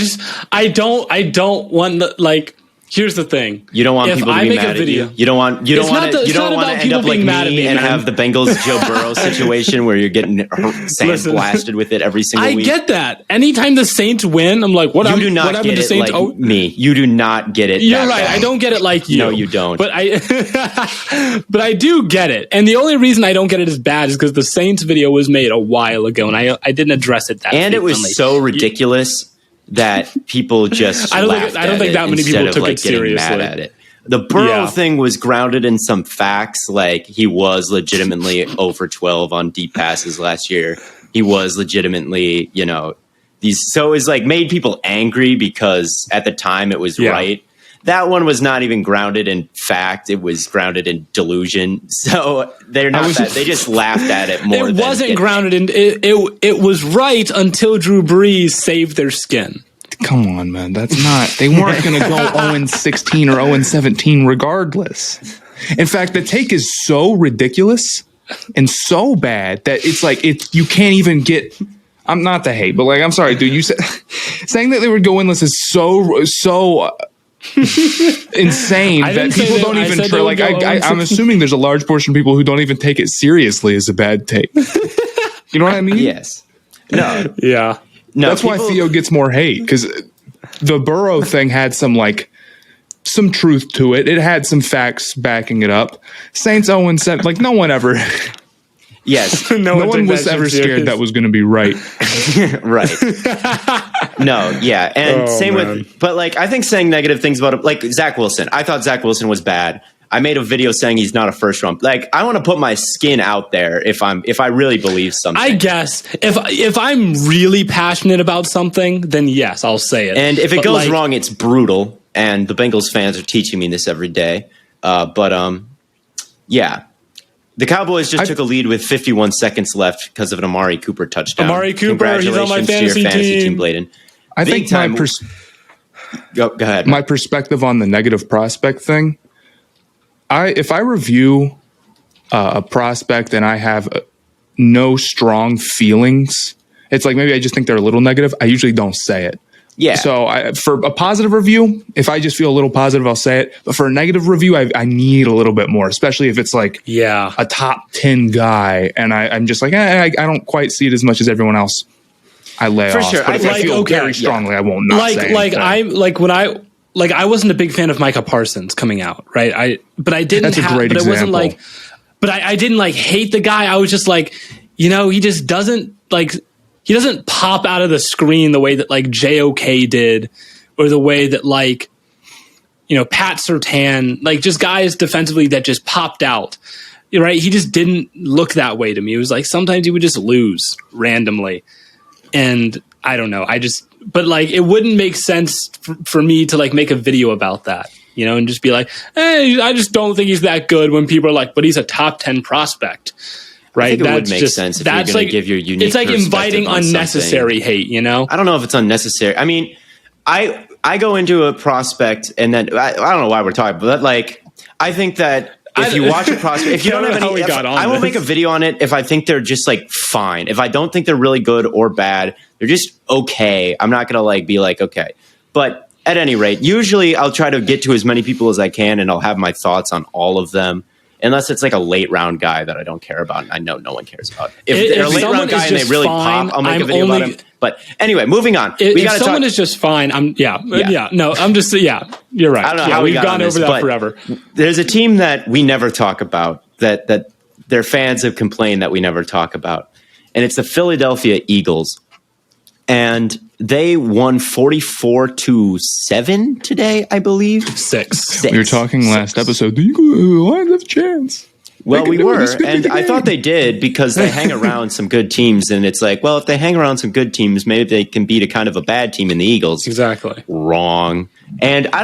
don't want the, like. Here's the thing. You don't want people to be mad at you. You don't want to end up like me and have the Bengals Joe Burrow situation where you're getting sandblasted with it every single week. I get that. Anytime the Saints win, I'm like, what happened to Saints? Like me. You do not get it. You're right. I don't get it like you. No, you don't. But I do get it. And the only reason I don't get it as bad is because the Saints video was made a while ago, and I didn't address it that. And it was so ridiculous that people just I don't think that many people took it seriously. Mad at it. The Burrow thing was grounded in some facts, like he was legitimately 0 for 12 on deep passes last year. He was legitimately, so it was like made people angry because at the time it was right. That one was not even grounded in fact; it was grounded in delusion. So they're not that. They just laughed at it more. It wasn't grounded in. It was right until Drew Brees saved their skin. Come on, man. That's not. They weren't going to go 0-16 or 0-17 regardless. In fact, the take is so ridiculous and so bad that it's like you can't even get. I'm not the hate, but like I'm sorry, dude. You said saying that they would go winless is so. Insane that people don't even try. Like I'm assuming there's a large portion of people who don't even take it seriously as a bad take. You know what I mean? Yes. No. Yeah. No. That's why Theo gets more hate because the Burrow thing had some truth to it. It had some facts backing it up. Saints 0-7. Like no one ever. Yes. no one was ever scared that was going to be right. Right. No, yeah. And same with, but like, I think saying negative things about him, like Zach Wilson. I thought Zach Wilson was bad. I made a video saying he's not a first round. Like, I want to put my skin out there if I really believe something. I guess if I'm really passionate about something, then yes, I'll say it. And if it goes wrong, it's brutal. And the Bengals fans are teaching me this every day. Yeah. The Cowboys just took a lead with 51 seconds left because of an Amari Cooper touchdown. Amari Cooper, he's on my fantasy team. Blaiden. I think go ahead. My perspective on the negative prospect thing, if I review a prospect and I have no strong feelings, it's like maybe I just think they're a little negative. I usually don't say it. Yeah. So for a positive review, if I just feel a little positive, I'll say it. But for a negative review, I need a little bit more, especially if it's like a top 10 guy. And I'm just like, I don't quite see it as much as everyone else. I lay for off. Sure. But if I feel very strongly, I won't not say anything. I wasn't a big fan of Micah Parsons coming out, right? I didn't. That's a great example. It wasn't I didn't hate the guy. I was just like, he just doesn't he doesn't pop out of the screen the way that JOK did, or the way that Pat Surtain, just guys defensively that just popped out, right? He just didn't look that way to me. It was sometimes he would just lose randomly, and I don't know. But it wouldn't make sense for me to make a video about that, and just be like, hey, I just don't think he's that good, when people are like, but he's a top 10 prospect. Right, I think it would make sense if you're going to give your unique. It's inviting unnecessary hate. I don't know if it's unnecessary. I mean, I go into a prospect, and then I don't know why we're talking, but I think that if you watch a prospect, if you don't have any, I will make a video on it if I think they're just fine. If I don't think they're really good or bad, they're just okay. I'm not going to be okay. But at any rate, usually I'll try to get to as many people as I can, and I'll have my thoughts on all of them. Unless it's a late round guy that I don't care about, and I know no one cares about. If they're a late round guy and they really pop, I'll make a video about him. But anyway, moving on. If someone is just fine, you're right. I don't know how we've gone over that forever. There's a team that we never talk about, that their fans have complained that we never talk about, and it's the Philadelphia Eagles. And they won 44-7 today, I believe. 6. We were talking last episode. The Eagles have a chance. Well, we were, and I thought they did because they hang around some good teams, and it's like, well, if they hang around some good teams, maybe they can beat a kind of a bad team in the Eagles. Exactly. Wrong. And I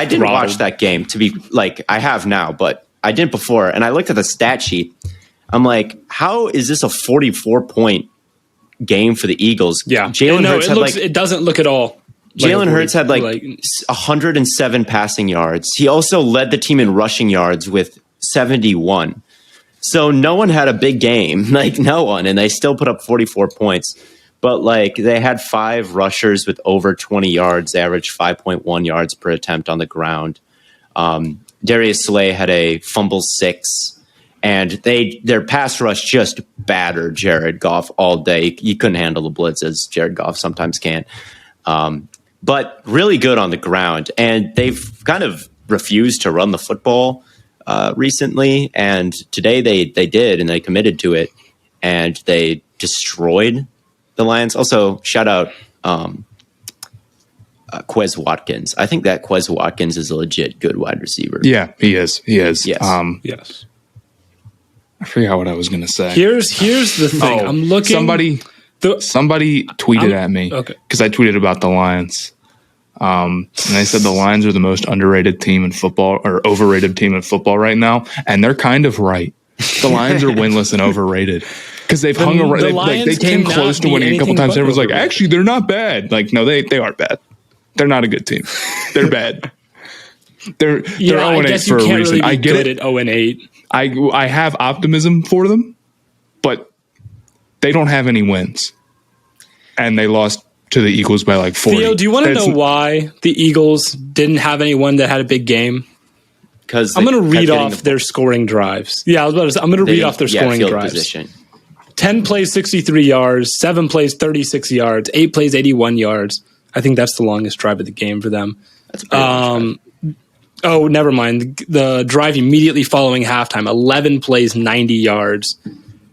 didn't watch that game to be like, I have now, but I didn't before, and I looked at the stat sheet. I'm like, how is this a 44-point game for the Eagles? Yeah. Jalen Hurts it doesn't look at all. Jalen Hurts had 107 passing yards. He also led the team in rushing yards with 71. So no one had a big game, like no one, and they still put up 44 points. But like they had 5 rushers with over 20 yards, they averaged 5.1 yards per attempt on the ground. Darius Slay had a fumble 6, and their pass rush just battered Jared Goff all day. You couldn't handle the blitz as Jared Goff sometimes can. But really good on the ground, and they've kind of refused to run the football recently, and today they did, and they committed to it, and they destroyed the Lions. Also, shout out Quez Watkins. I think that Quez Watkins is a legit good wide receiver. Yeah, he is. Yes. Yes. I forgot what I was going to say. Here's the thing. I'm looking. Somebody tweeted at me because I tweeted about the Lions. And they said the Lions are the most underrated team in football or overrated team in football right now. And they're kind of right. The Lions are winless and overrated because they've hung around. They came close to winning a couple times. Everyone's like, actually, they're not bad. Like, no, they aren't bad. They're not a good team. They're bad. They're 0-8 for a reason. Really I get it. At 0-8. I have optimism for them, but they don't have any wins, and they lost to the Eagles by like 40. Theo, do you want to know why the Eagles didn't have anyone that had a big game? Because I'm going to read off their scoring drives. Yeah, I was about to say, I'm going to read off their scoring drives. Position. 10 plays, 63 yards. 7 plays, 36 yards. 8 plays, 81 yards. I think that's the longest drive of the game for them. That's a pretty long drive. Oh, never mind. The drive immediately following halftime, 11 plays, 90 yards.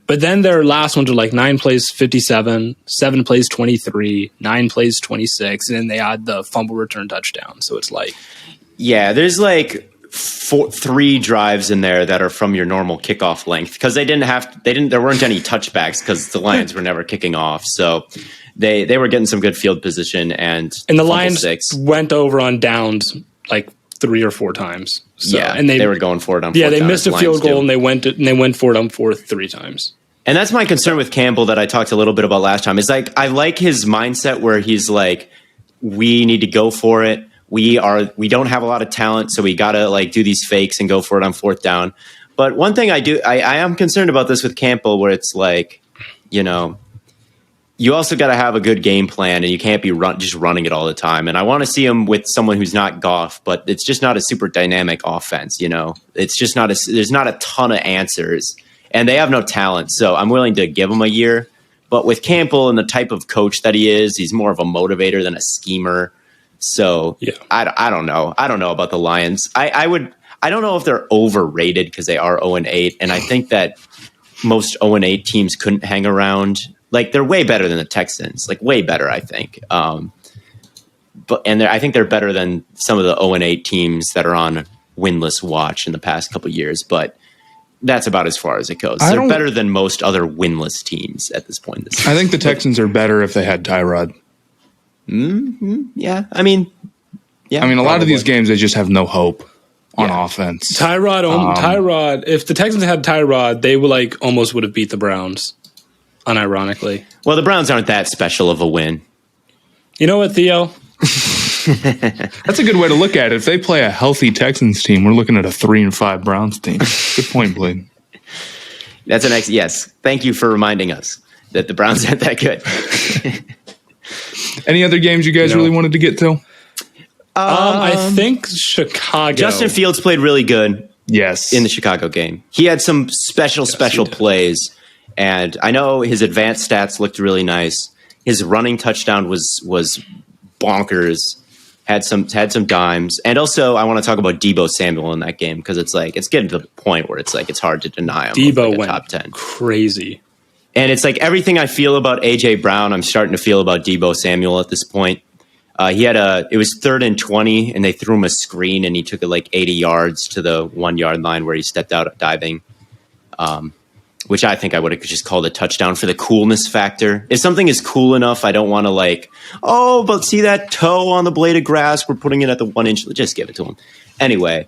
But then their last ones are like 9 plays, 57, 7 plays, 23, 9 plays, 26, and then they add the fumble return touchdown. So it's like... Yeah, there's like 3 drives in there that are from your normal kickoff length because there weren't any touchbacks because the Lions were never kicking off. So they were getting some good field position and the Lions went over on downs like 3 or 4 times. So, yeah, and they were going for it on 4th. Yeah, they missed a field goal and they went for it on 4th 3 times. And that's my concern with Campbell that I talked a little bit about last time. Is like I like his mindset where he's like, we need to go for it. We don't have a lot of talent, so we gotta like do these fakes and go for it on 4th down. But one thing I am concerned about this with Campbell, where it's like, you know, you also got to have a good game plan, and you can't be just running it all the time. And I want to see him with someone who's not Goff, but it's just not a super dynamic offense. You know, it's just there's not a ton of answers, and they have no talent. So I'm willing to give him a year. But with Campbell and the type of coach that he is, he's more of a motivator than a schemer. So yeah. I don't know. I don't know about the Lions. I don't know if they're overrated because they are 0-8, and I think that most 0-8 teams couldn't hang around. Like they're way better than the Texans, like way better, I think. I think they're better than some of the 0-8 teams that are on winless watch in the past couple of years. But that's about as far as it goes. They're better than most other winless teams at this point. I think the Texans are better if they had Tyrod. Mm-hmm. Yeah, I mean, a lot of these games they just have no hope on offense. Tyrod. If the Texans had Tyrod, they would almost would have beat the Browns. Unironically. Well, the Browns aren't that special of a win. You know what, Theo? That's a good way to look at it. If they play a healthy Texans team, we're looking at a 3-5 Browns team. Good point, Blaiden. That's an yes. Thank you for reminding us that the Browns aren't that good. Any other games you guys really wanted to get to? I think Chicago. Justin Fields played really good. Yes, in the Chicago game, he had some special plays. And I know his advanced stats looked really nice. His running touchdown was bonkers. Had some dimes. And also, I want to talk about Deebo Samuel in that game because it's getting to the point where it's hard to deny him. Deebo went top 10, crazy. And it's like everything I feel about AJ Brown, I'm starting to feel about Deebo Samuel at this point. It was 3rd and 20, and they threw him a screen, and he took it like 80 yards to the 1 yard line where he stepped out diving, which I think I would have just called a touchdown for the coolness factor. If something is cool enough, I don't want to but see that toe on the blade of grass? We're putting it at the 1 inch. Just give it to him. Anyway,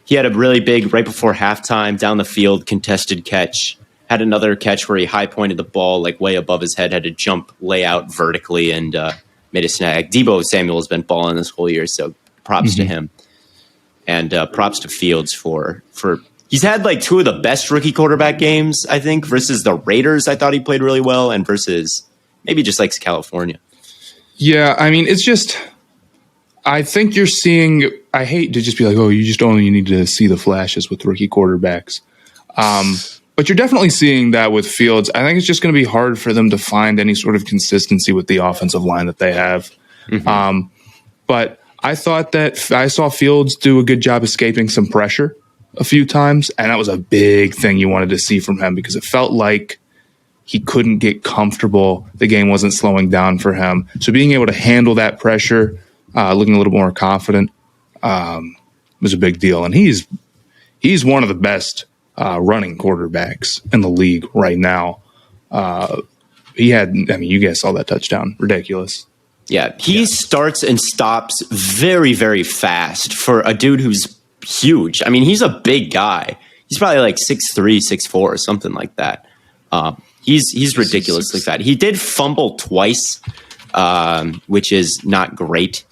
he had a really big, right before halftime, down the field, contested catch. Had another catch where he high pointed the ball way above his head, had to jump, lay out vertically, and made a snag. Deebo Samuel has been balling this whole year, so props to him. And props to Fields for he's had 2 of the best rookie quarterback games, I think, versus the Raiders. I thought he played really well, and versus maybe just likes California. Yeah, I mean, it's just, I think you're seeing, I hate to just be you just only need to see the flashes with rookie quarterbacks. But you're definitely seeing that with Fields. I think it's just going to be hard for them to find any sort of consistency with the offensive line that they have. Mm-hmm. But I thought that I saw Fields do a good job escaping some pressure a few times, and that was a big thing you wanted to see from him because it felt like he couldn't get comfortable. The game wasn't slowing down for him. So being able to handle that pressure, looking a little more confident, was a big deal. And he's one of the best running quarterbacks in the league right now. You guys saw that touchdown. Ridiculous. Yeah, he starts and stops very, very fast for a dude who's huge. I mean, he's a big guy. He's probably 6'3", 6'4", or something like that. He's ridiculously fat. He did fumble twice, which is not great.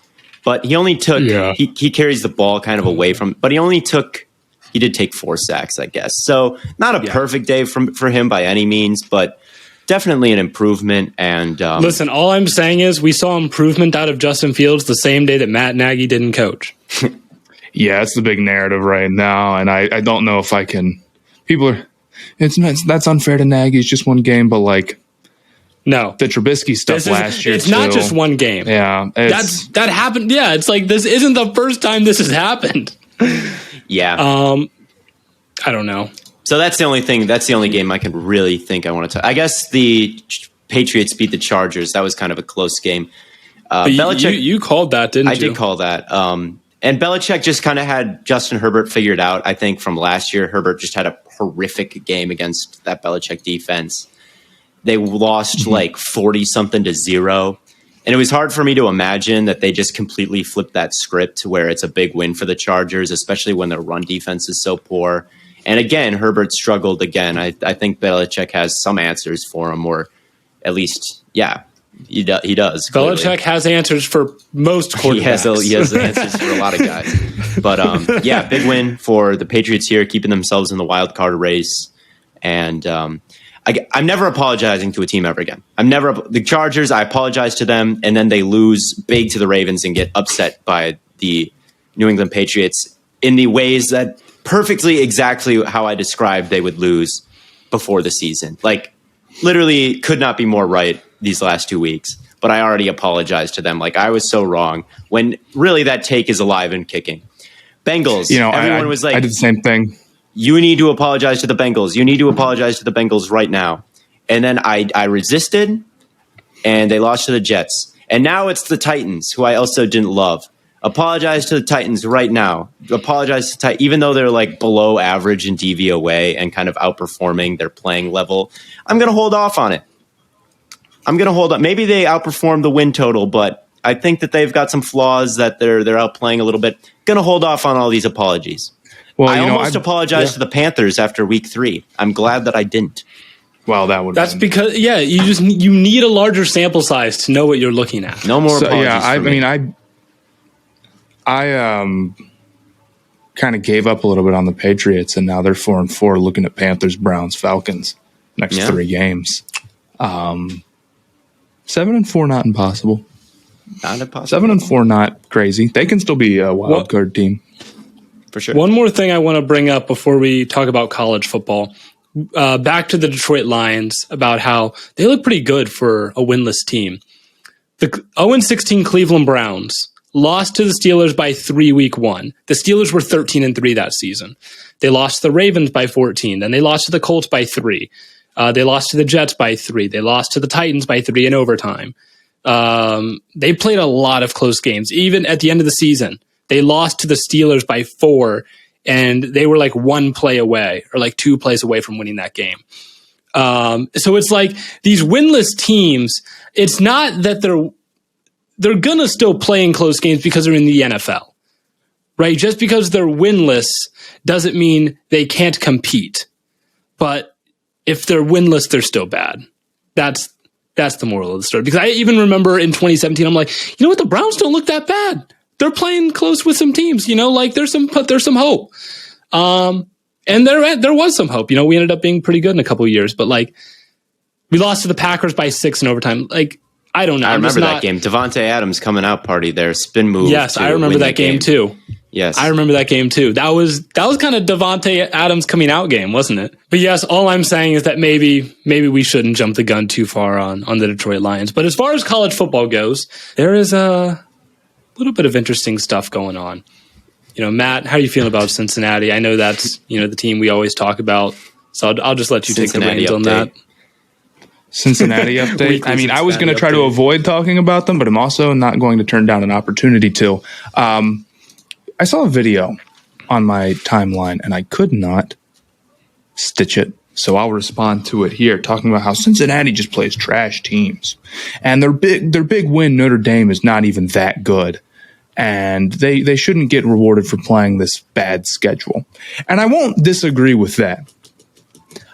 But he only took he carries the ball kind of away from. But he did take 4 sacks, I guess. So not a perfect day for him by any means, but definitely an improvement. And listen, all I'm saying is we saw improvement out of Justin Fields the same day that Matt Nagy didn't coach. Yeah, it's the big narrative right now, and I don't know if I can. People are. That's unfair to Nagy. It's just one game, but no, the Trubisky stuff last year. It's not just one game. Yeah, that happened. Yeah, it's this isn't the first time this has happened. Yeah. I don't know. So that's the only thing. That's the only game I can really think I want to. I guess the Patriots beat the Chargers. That was kind of a close game. Belichick, you called that, didn't you? I did call that. And Belichick just kind of had Justin Herbert figured out. I think from last year, Herbert just had a horrific game against that Belichick defense. They lost 40-something to 0. And it was hard for me to imagine that they just completely flipped that script where it's a big win for the Chargers, especially when their run defense is so poor. And again, Herbert struggled again. I think Belichick has some answers for him, or at least, he does. Clearly. Belichick has answers for most quarterbacks. He has answers for a lot of guys. But big win for the Patriots here, keeping themselves in the wild card race. And I'm never apologizing to a team ever again. The Chargers, I apologize to them, and then they lose big to the Ravens and get upset by the New England Patriots in the ways that perfectly exactly how I described they would lose before the season. Literally could not be more right these last 2 weeks. But I already apologized to them. I was so wrong when really that take is alive and kicking. Bengals, everyone was I did the same thing. You need to apologize to the Bengals. You need to apologize to the Bengals right now. And then I resisted, and they lost to the Jets. And now it's the Titans, who I also didn't love. Apologize to the Titans right now. Apologize to Titans, even though they're below average in DVOA and kind of outperforming their playing level. I'm going to hold off on it. I'm going to hold up. Maybe they outperform the win total, but I think that they've got some flaws that they're outplaying a little bit. Going to hold off on all these apologies. Well, I almost apologized to the Panthers after week 3. I'm glad that I didn't. Well, that's because you need a larger sample size to know what you're looking at. No more apologies. I kind of gave up a little bit on the Patriots, and now they're 4-4. Looking at Panthers, Browns, Falcons next 3 games. 7-4, not impossible. Not impossible. 7-4, not crazy. They can still be a wild card team. For sure. One more thing I want to bring up before we talk about college football. Back to the Detroit Lions about how they look pretty good for a winless team. The 0-16 Cleveland Browns lost to the Steelers by 3 week 1. The Steelers were 13-3 that season. They lost to the Ravens by 14. Then they lost to the Colts by 3. They lost to the Jets by 3. They lost to the Titans by 3 in overtime. They played a lot of close games. Even at the end of the season, they lost to the Steelers by 4, and they were like 1 play away or like 2 plays away from winning that game. So it's like these winless teams, it's not that they're going to still play in close games because they're in the NFL, right? Just because they're winless doesn't mean they can't compete. But if they're winless, they're still bad. That's the moral of the story. Because I even remember in 2017, I'm like, you know what? The Browns don't look that bad. They're playing close with some teams, like there's some hope. And there was some hope. We ended up being pretty good in a couple of years, but like we lost to the Packers by 6 in overtime. Like, I don't know. I remember that game. Devontae Adams coming out party there, spin move. Yes, I remember that game too. Yes, I remember that game too. That was kind of Devontae Adams coming out game, wasn't it? But yes, all I'm saying is that maybe we shouldn't jump the gun too far on the Detroit Lions. But as far as college football goes, there is a little bit of interesting stuff going on. Matt, how are you feeling about Cincinnati? I know that's, the team we always talk about. So I'll just let you take the reins on that. Cincinnati update. I mean, I was going to try to avoid talking about them, but I'm also not going to turn down an opportunity to. I saw a video on my timeline and I could not stitch it. So I'll respond to it here, talking about how Cincinnati just plays trash teams. And their big win, Notre Dame, is not even that good. And they shouldn't get rewarded for playing this bad schedule. And I won't disagree with that.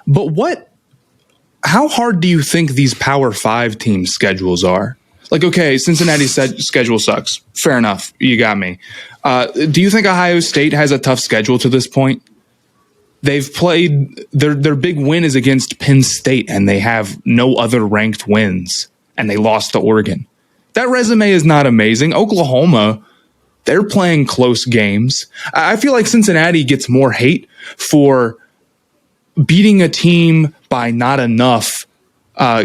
But how hard do you think these Power 5 team schedules are? Like, okay, Cincinnati's schedule sucks. Fair enough. You got me. Do you think Ohio State has a tough schedule to this point? They've played their big win is against Penn State, and they have no other ranked wins, and they lost to Oregon. That resume is not amazing. Oklahoma, they're playing close games. I feel like Cincinnati gets more hate for beating a team by not enough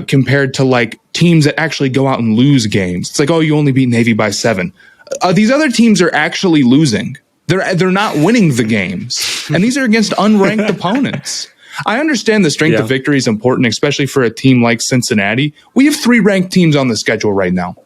compared to like teams that actually go out and lose games. It's like, oh, you only beat Navy by 7. These other teams are actually losing. They're not winning the games. And these are against unranked opponents. I understand the strength of victory is important, especially for a team like Cincinnati. We have 3 ranked teams on the schedule right now.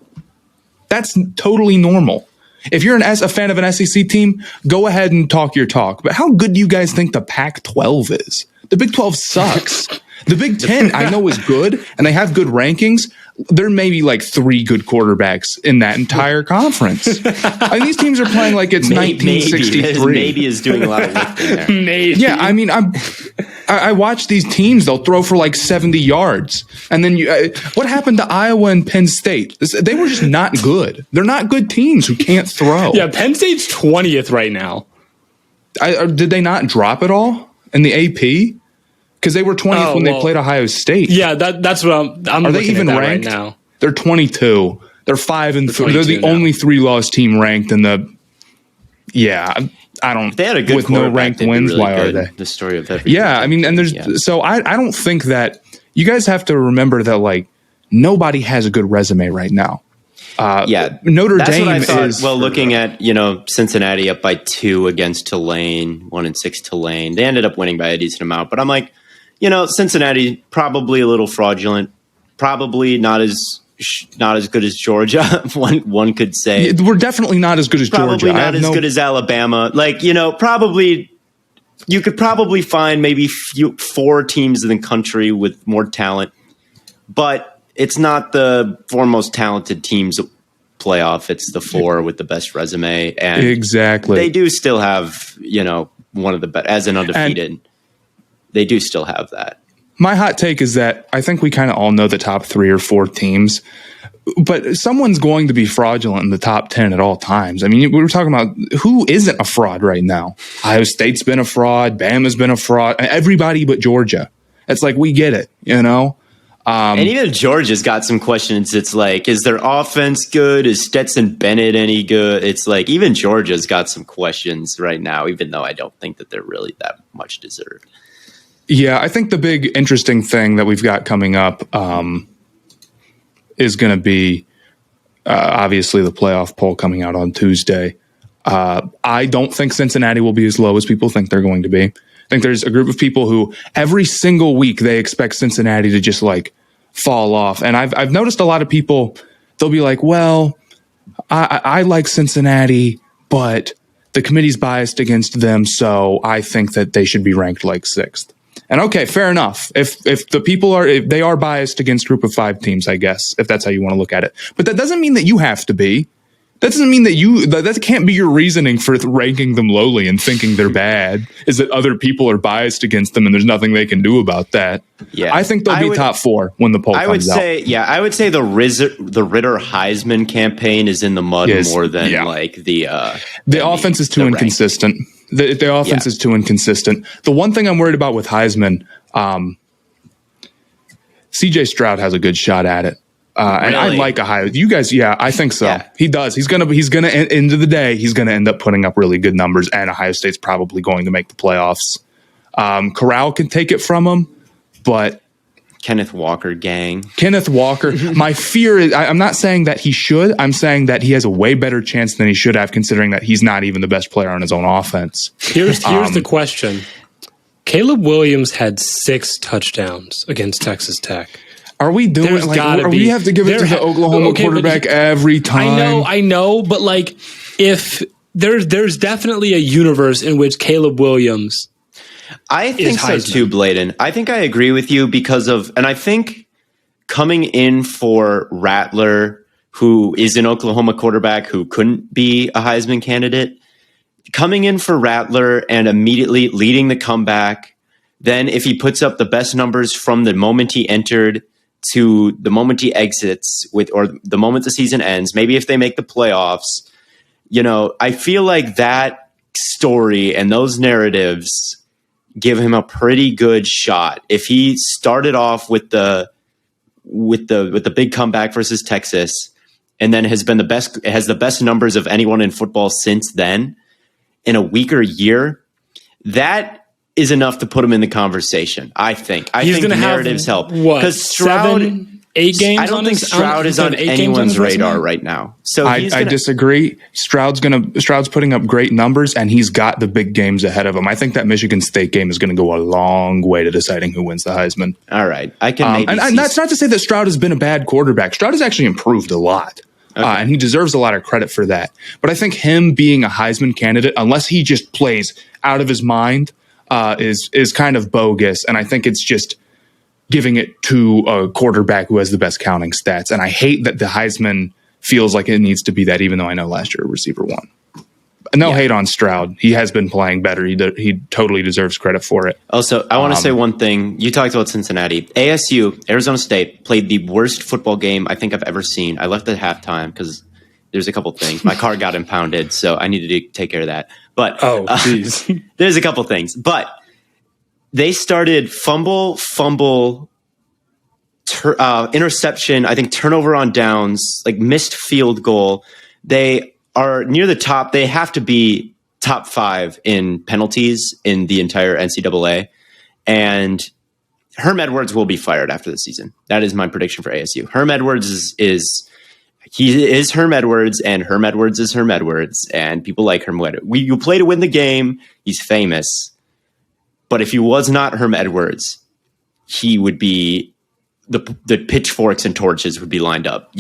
That's totally normal. If you're a fan of an SEC team, go ahead and talk your talk. But how good do you guys think the Pac-12 is? The Big 12 sucks. The Big 10, I know, is good, and they have good rankings. There may be like 3 good quarterbacks in that entire conference. I mean, these teams are playing like it's 1963. Maybe is doing a lot of lifting there. Maybe. Yeah, I mean, I watch these teams. They'll throw for like 70 yards. And then what happened to Iowa and Penn State? They were just not good. They're not good teams who can't throw. Yeah, Penn State's 20th right now. Did they not drop it all in the AP? Because they were 20th when they played Ohio State. Yeah, that's what I'm Are they even ranked? Right now. They're 22. They're 5-3. They're the only 3-loss team ranked in the. Yeah, I don't. If they had a good with no ranked wins. Really, why are they? The story of everything. Yeah, I mean, and there's so I don't think that you guys have to remember that like nobody has a good resume right now. Notre Dame what I thought, is. Well, looking at Cincinnati up by 2 against Tulane, 1-6 Tulane, they ended up winning by a decent amount. But I'm like, Cincinnati probably a little fraudulent, probably not as good as Georgia. one could say we're definitely not as good as probably Georgia. Not as good as Alabama. Like probably you could probably find maybe 4 teams in the country with more talent, but it's not the 4 most talented teams playoff. It's the 4 with the best resume, and exactly they do still have one of the best as an undefeated. And they do still have that. My hot take is that I think we kind of all know the top 3 or 4 teams, but someone's going to be fraudulent in the top 10 at all times. I mean, we were talking about who isn't a fraud right now. Ohio State's been a fraud. Bama's been a fraud. Everybody but Georgia. It's like, we get it, And even Georgia's got some questions. It's like, is their offense good? Is Stetson Bennett any good? It's like, even Georgia's got some questions right now, even though I don't think that they're really that much deserved. Yeah, I think the big interesting thing that we've got coming up is going to be obviously the playoff poll coming out on Tuesday. I don't think Cincinnati will be as low as people think they're going to be. I think there's a group of people who every single week they expect Cincinnati to just like fall off. And I've noticed a lot of people they'll be like, well, I like Cincinnati, but the committee's biased against them, so I think that they should be ranked like 6th. And okay, fair enough. If they are biased against group of 5 teams, I guess, if that's how you want to look at it. But that doesn't mean that you have to be. That doesn't mean that can't be your reasoning for ranking them lowly and thinking they're bad, is that other people are biased against them and there's nothing they can do about that. Yeah. I think they'll be top 4 when the poll comes out. I would say the Ritter Heisman campaign is in the mud more than like the offense is too inconsistent. The offense is too inconsistent. The one thing I'm worried about with Heisman, CJ Stroud has a good shot at it. And I like you guys. Yeah, I think so. Yeah. He does. He's gonna end of the day, he's gonna end up putting up really good numbers, and Ohio State's probably going to make the playoffs. Corral can take it from him, but Kenneth Walker gang. Kenneth Walker. My fear is, I'm not saying that he should. I'm saying that he has a way better chance than he should have, considering that he's not even the best player on his own offense. Here's the question. Caleb Williams had 6 touchdowns against Texas Tech. Are we doing we have to give it to the Oklahoma quarterback every time? I know, but like if there's definitely a universe in which Caleb Williams I think so too, Blaiden. I think I agree with you and I think coming in for Rattler, who is an Oklahoma quarterback who couldn't be a Heisman candidate, coming in for Rattler and immediately leading the comeback, then if he puts up the best numbers from the moment he entered to the moment he exits or the moment the season ends, maybe if they make the playoffs, I feel like that story and those narratives give him a pretty good shot. If he started off with the big comeback versus Texas and then has the best numbers of anyone in football since then in a weaker year, that is enough to put him in the conversation. I think narratives help. Because Stroud, 8 games. I don't think Stroud is on anyone's radar right now. So I disagree. Stroud's putting up great numbers, and he's got the big games ahead of him. I think that Michigan State game is going to go a long way to deciding who wins the Heisman. All right, I can. And that's not to say that Stroud has been a bad quarterback. Stroud has actually improved a lot. Okay. And he deserves a lot of credit for that. But I think him being a Heisman candidate, unless he just plays out of his mind, is kind of bogus, and I think it's just giving it to a quarterback who has the best counting stats. And I hate that the Heisman feels like it needs to be that, even though I know last year a receiver won. No hate on Stroud. He has been playing better. He totally deserves credit for it. Also, I want to say one thing. You talked about Cincinnati. ASU, Arizona State, played the worst football game I think I've ever seen. I left at halftime because there's a couple things. My car got impounded, so I needed to take care of that. But there's a couple things. But they started fumble, interception, I think turnover on downs, like missed field goal. They are near the top. They have to be top 5 in penalties in the entire NCAA. And Herm Edwards will be fired after the season. That is my prediction for ASU. Herm Edwards is Herm Edwards, and Herm Edwards is Herm Edwards, and people like Herm Edwards. You play to win the game. He's famous. But if he was not Herm Edwards, he would be the pitchforks and torches would be lined up.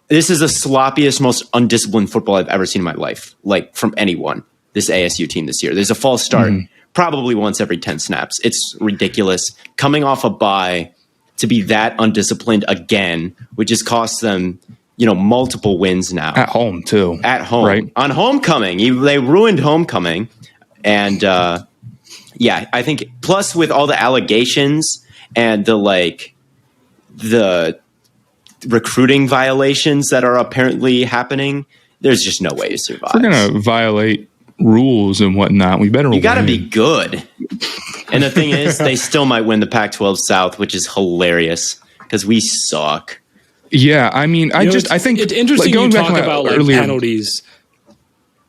This is the sloppiest, most undisciplined football I've ever seen in my life, like from anyone. This ASU team this year. There's a false start probably once every 10 snaps. It's ridiculous. Coming off a bye to be that undisciplined again, which has cost them, multiple wins now. At home, too. At home. Right. On homecoming. They ruined homecoming. And, I think plus with all the allegations and the recruiting violations that are apparently happening, there's just no way to survive. If we're going to violate rules and whatnot, we better You got to be good. And the thing is, they still might win the Pac-12 South, which is hilarious because we suck. Yeah, I mean, I think it's interesting you talk about penalties.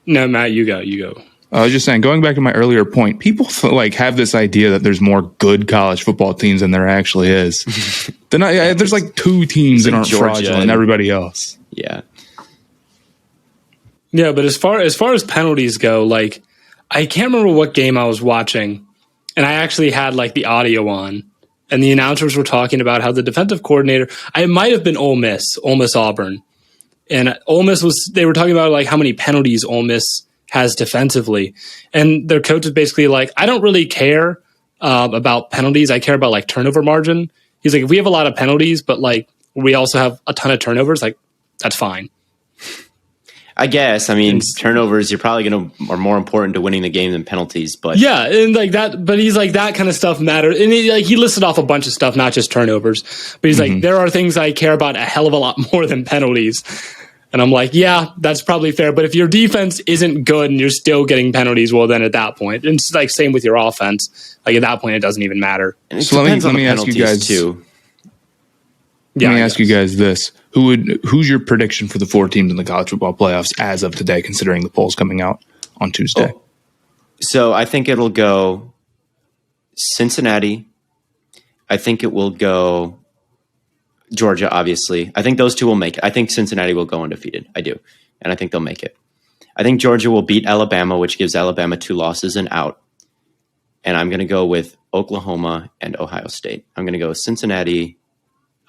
No, Matt, you go. I was just saying, going back to my earlier point, people have this idea that there's more good college football teams than there actually is. There's like 2 teams that aren't fraudulent and everybody else. Yeah. Yeah, but as far as penalties go, I can't remember what game I was watching, and I actually had the audio on, and the announcers were talking about how the defensive coordinator, it might have been Ole Miss Auburn, and Ole Miss they were talking about like how many penalties Ole Miss has defensively, and their coach is basically like, I don't really care about penalties. I care about like turnover margin. He's like, if we have a lot of penalties, but like we also have a ton of turnovers, like that's fine. I guess. I mean, turnovers are probably are more important to winning the game than penalties. But yeah, and like that. But he's like, that kind of stuff matters. And he listed off a bunch of stuff, not just turnovers. But he's like, there are things I care about a hell of a lot more than penalties. And I'm like, yeah, that's probably fair. But if your defense isn't good and you're still getting penalties, well, then at that point, it's like same with your offense. Like at that point, it doesn't even matter. So let me ask you guys too. Let me ask you guys this: who's your prediction for the 4 teams in the college football playoffs as of today, considering the polls coming out on Tuesday? Oh. So I think it'll go Cincinnati. I think it will go Georgia, obviously. I think those two will make it. I think Cincinnati will go undefeated. I do. And I think they'll make it. I think Georgia will beat Alabama, which gives Alabama 2 losses and out. And I'm going to go with Oklahoma and Ohio State. I'm going to go Cincinnati,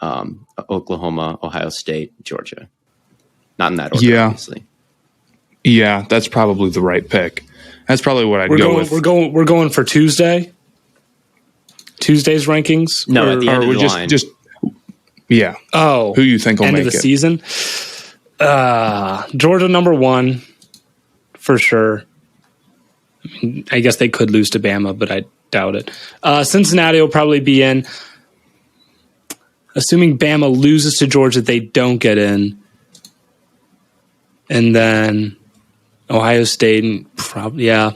Oklahoma, Ohio State, Georgia. Not in that order, obviously. Yeah, that's probably the right pick. That's probably what I'd go with. We're going for Tuesday. Tuesday's rankings. No, at the end of the line. Yeah. Oh, who you think will make it? End of the season. Georgia number 1 for sure. I guess they could lose to Bama, but I doubt it. Cincinnati will probably be in. Assuming Bama loses to Georgia, they don't get in. And then Ohio State, probably, yeah.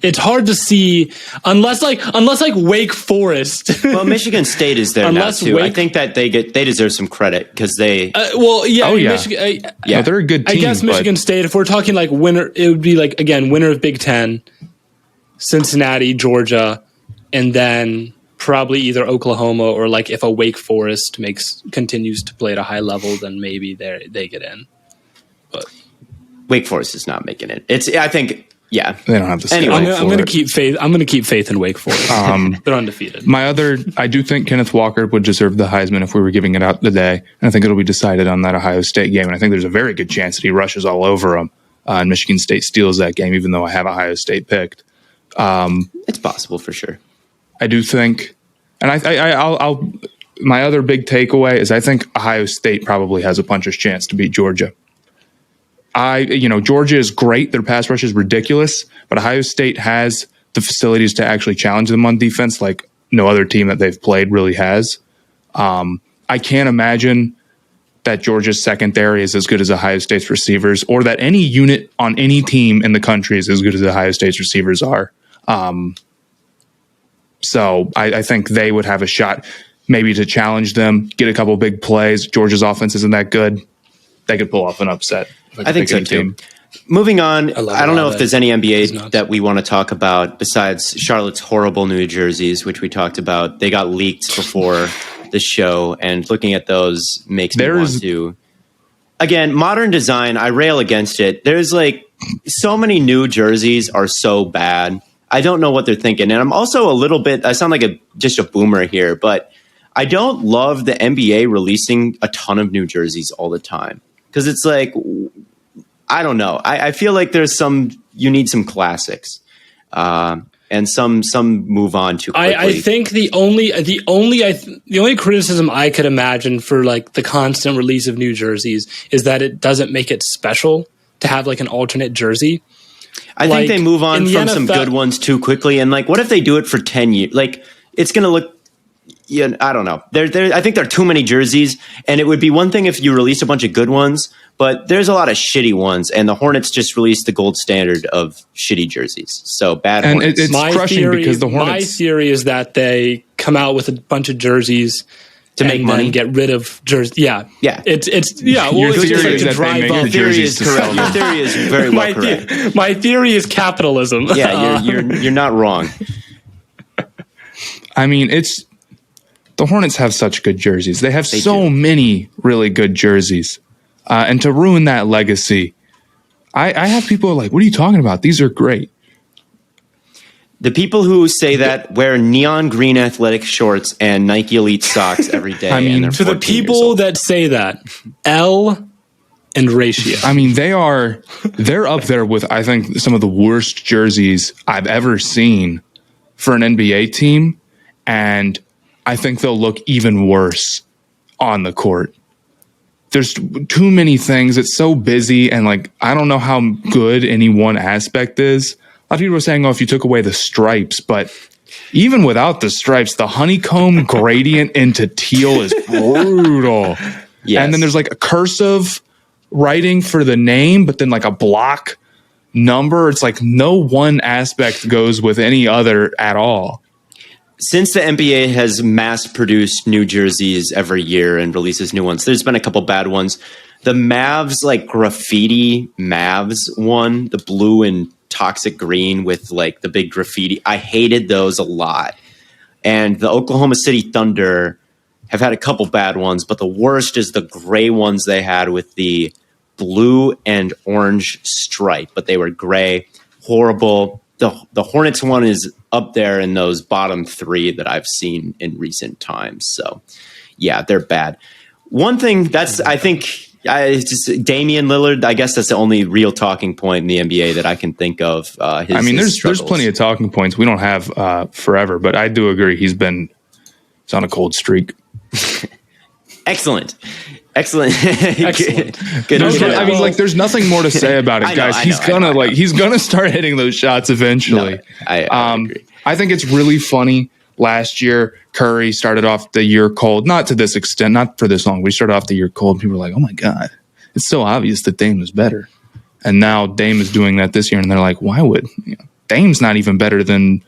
It's hard to see unless Wake Forest. Well, Michigan State is there now too. I think that they deserve some credit because they. Michigan, they're a good team. I guess Michigan State. If we're talking like winner, it would be like again winner of Big Ten, Cincinnati, Georgia, and then probably either Oklahoma or like if a Wake Forest continues to play at a high level, then maybe they get in. But Wake Forest is not making it. I think. Yeah, they don't have the. Anyway, I'm going to keep faith. I'm going to keep faith in Wake Forest. They're undefeated. I do think Kenneth Walker would deserve the Heisman if we were giving it out today, and I think it'll be decided on that Ohio State game. And I think there's a very good chance that he rushes all over them, and Michigan State steals that game. Even though I have Ohio State picked, it's possible for sure. I do think, and I'll my other big takeaway is I think Ohio State probably has a puncher's chance to beat Georgia. Georgia is great. Their pass rush is ridiculous, but Ohio State has the facilities to actually challenge them on defense like no other team that they've played really has. I can't imagine that Georgia's secondary is as good as Ohio State's receivers or that any unit on any team in the country is as good as Ohio State's receivers are. So I think they would have a shot maybe to challenge them, get a couple big plays. Georgia's offense isn't that good. They could pull off an upset. I think so too. Moving on, I don't know if there's any NBA that we want to talk about besides Charlotte's horrible New Jerseys, which we talked about. They got leaked before the show, and looking at those makes me want to. Again, modern design, I rail against it. There's like so many new jerseys are so bad. I don't know what they're thinking. And I'm also a little bit, I sound like just a boomer here, but I don't love the NBA releasing a ton of new jerseys all the time. Because it's like, I don't know. I feel like you need some classics, and some move on too quickly. I think the only criticism I could imagine for like the constant release of new jerseys is that it doesn't make it special to have like an alternate jersey. I think they move on from some good ones too quickly, and like, what if they do it for 10 years? Like, it's going to look. Yeah, I don't know. I think there are too many jerseys, and it would be one thing if you released a bunch of good ones, but there's a lot of shitty ones, and the Hornets just released the gold standard of shitty jerseys. So bad and Hornets. It's crushing because the Hornets. My theory is that they come out with a bunch of jerseys to make money, and get rid of jerseys. Yeah. It's Your theory is that they make the jerseys correct. Your theory is very well correct. My theory is capitalism. Yeah, you're not wrong. I mean, the Hornets have such good jerseys. They have so many really good jerseys. And to ruin that legacy, I have people like, what are you talking about? These are great. The people who say that wear neon green athletic shorts and Nike Elite socks every day. I mean, to the people that say that, L and ratio. I mean, they're up there with, I think, some of the worst jerseys I've ever seen for an NBA team. And I think they'll look even worse on the court. There's too many things. It's so busy. And like, I don't know how good any one aspect is. A lot of people were saying, oh, if you took away the stripes, but even without the stripes, the honeycomb gradient into teal is brutal. Yes. And then there's like a cursive writing for the name, but then like a block number. It's like no one aspect goes with any other at all. Since the NBA has mass-produced new jerseys every year and releases new ones, there's been a couple bad ones. The Mavs, like graffiti Mavs one, the blue and toxic green with like the big graffiti, I hated those a lot. And the Oklahoma City Thunder have had a couple bad ones, but the worst is the gray ones they had with the blue and orange stripe, but they were gray. Horrible. The Hornets one is up there in those bottom three that I've seen in recent times. So, yeah, they're bad. One thing that's, I think, just Damian Lillard, I guess that's the only real talking point in the NBA that I can think of. There's plenty of talking points. We don't have forever, but I do agree he's on a cold streak. Excellent. Good. I mean, like, there's nothing more to say about it, guys. He's gonna start hitting those shots eventually. No, I agree. I think it's really funny. Last year, Curry started off the year cold, not to this extent, not for this long. We started off the year cold. People were like, "Oh my god, it's so obvious that Dame is better." And now Dame is doing that this year, and they're like, "Why would Dame's not even better than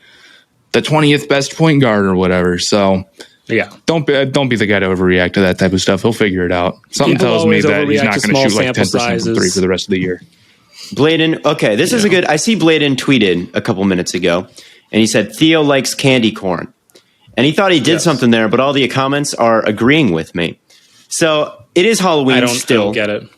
the 20th best point guard or whatever?" So. Yeah, don't be the guy to overreact to that type of stuff. He'll figure it out. Something tells me that he's not going to shoot like 10% from three for the rest of the year. Blaiden, okay, this is a good. I see Blaiden tweeted a couple minutes ago, and he said Theo likes candy corn, and he thought he did something there, but all the comments are agreeing with me. So it is Halloween still. I don't get it.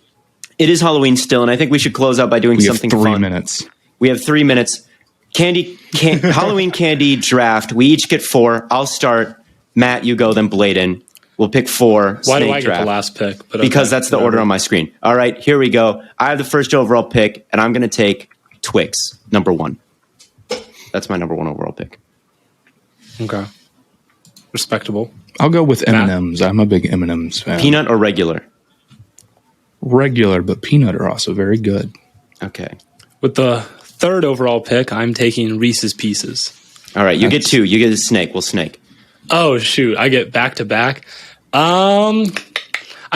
It is Halloween still, and I think we should close out by doing something fun. 3 minutes. We have 3 minutes. Halloween candy draft. We each get 4. I'll start. Matt, you go, then Blaiden. We'll pick 4. Why do I get the last pick? But because that's the order on my screen. All right, here we go. I have the first overall pick, and I'm going to take Twix, number 1. That's my number 1 overall pick. Okay. Respectable. I'll go with M&M's. I'm a big M&M's fan. Peanut or regular? Regular, but peanut are also very good. Okay. With the 3rd overall pick, I'm taking Reese's Pieces. All right, you get 2. You get a snake. We'll snake. Oh, shoot. I get back-to-back. I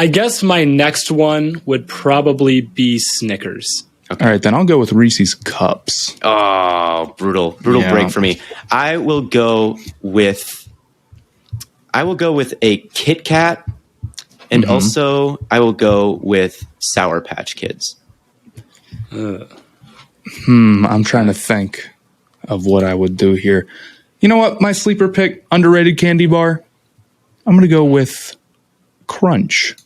guess my next one would probably be Snickers. Okay. All right, then I'll go with Reese's Cups. Oh, brutal break for me. I will go with a Kit Kat, and also I will go with Sour Patch Kids. I'm trying to think of what I would do here. You know what? My sleeper pick, underrated candy bar. I'm going to go with Crunch.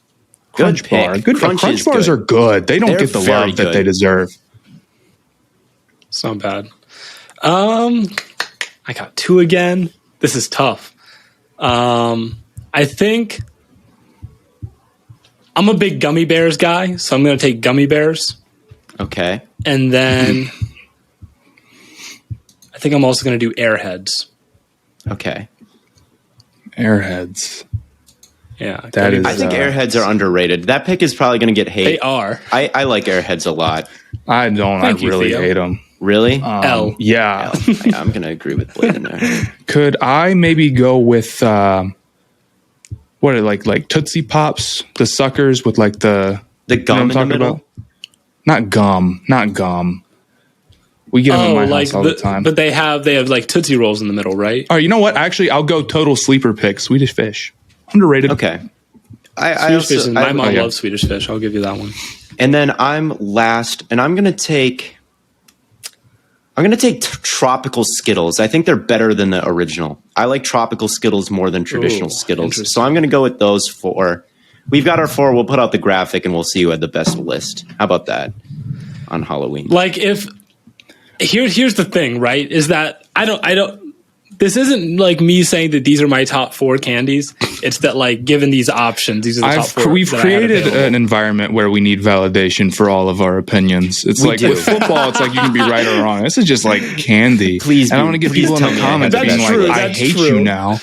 Crunch bar. Good. Crunch bars are good. They're get the love that they deserve. It's not bad. I got 2 again. This is tough. I think I'm a big gummy bears guy, so I'm going to take gummy bears. Okay. And then I think I'm also going to do Airheads. Okay. Airheads. Yeah. I think Airheads are underrated. That pick is probably going to get hate. They are. I like Airheads a lot. I don't. I really hate them. Really? L. Yeah. Yeah, I'm going to agree with Blaiden there. Could I maybe go with what are like Tootsie Pops, the suckers with like the gum in the middle? About? Not gum. We get them in my house all the time. But they have like Tootsie Rolls in the middle, right? Oh, you know what? Actually, I'll go total sleeper pick. Swedish Fish. Underrated. Okay. My mom loves Swedish Fish. I'll give you that one. And then I'm last, and I'm going to take Tropical Skittles. I think they're better than the original. I like Tropical Skittles more than traditional Skittles. So I'm going to go with those 4. We've got our 4. We'll put out the graphic, and we'll see who had the best list. How about that on Halloween? Like, if... Here's the thing, right? Is that I don't. This isn't like me saying that these are my top 4 candies. It's that, like, given these options, these are the top 4. We've created an environment where we need validation for all of our opinions. It's with football, it's like you can be right or wrong. This is just like candy. Please, I don't want to get people in the comments being like, I hate you now.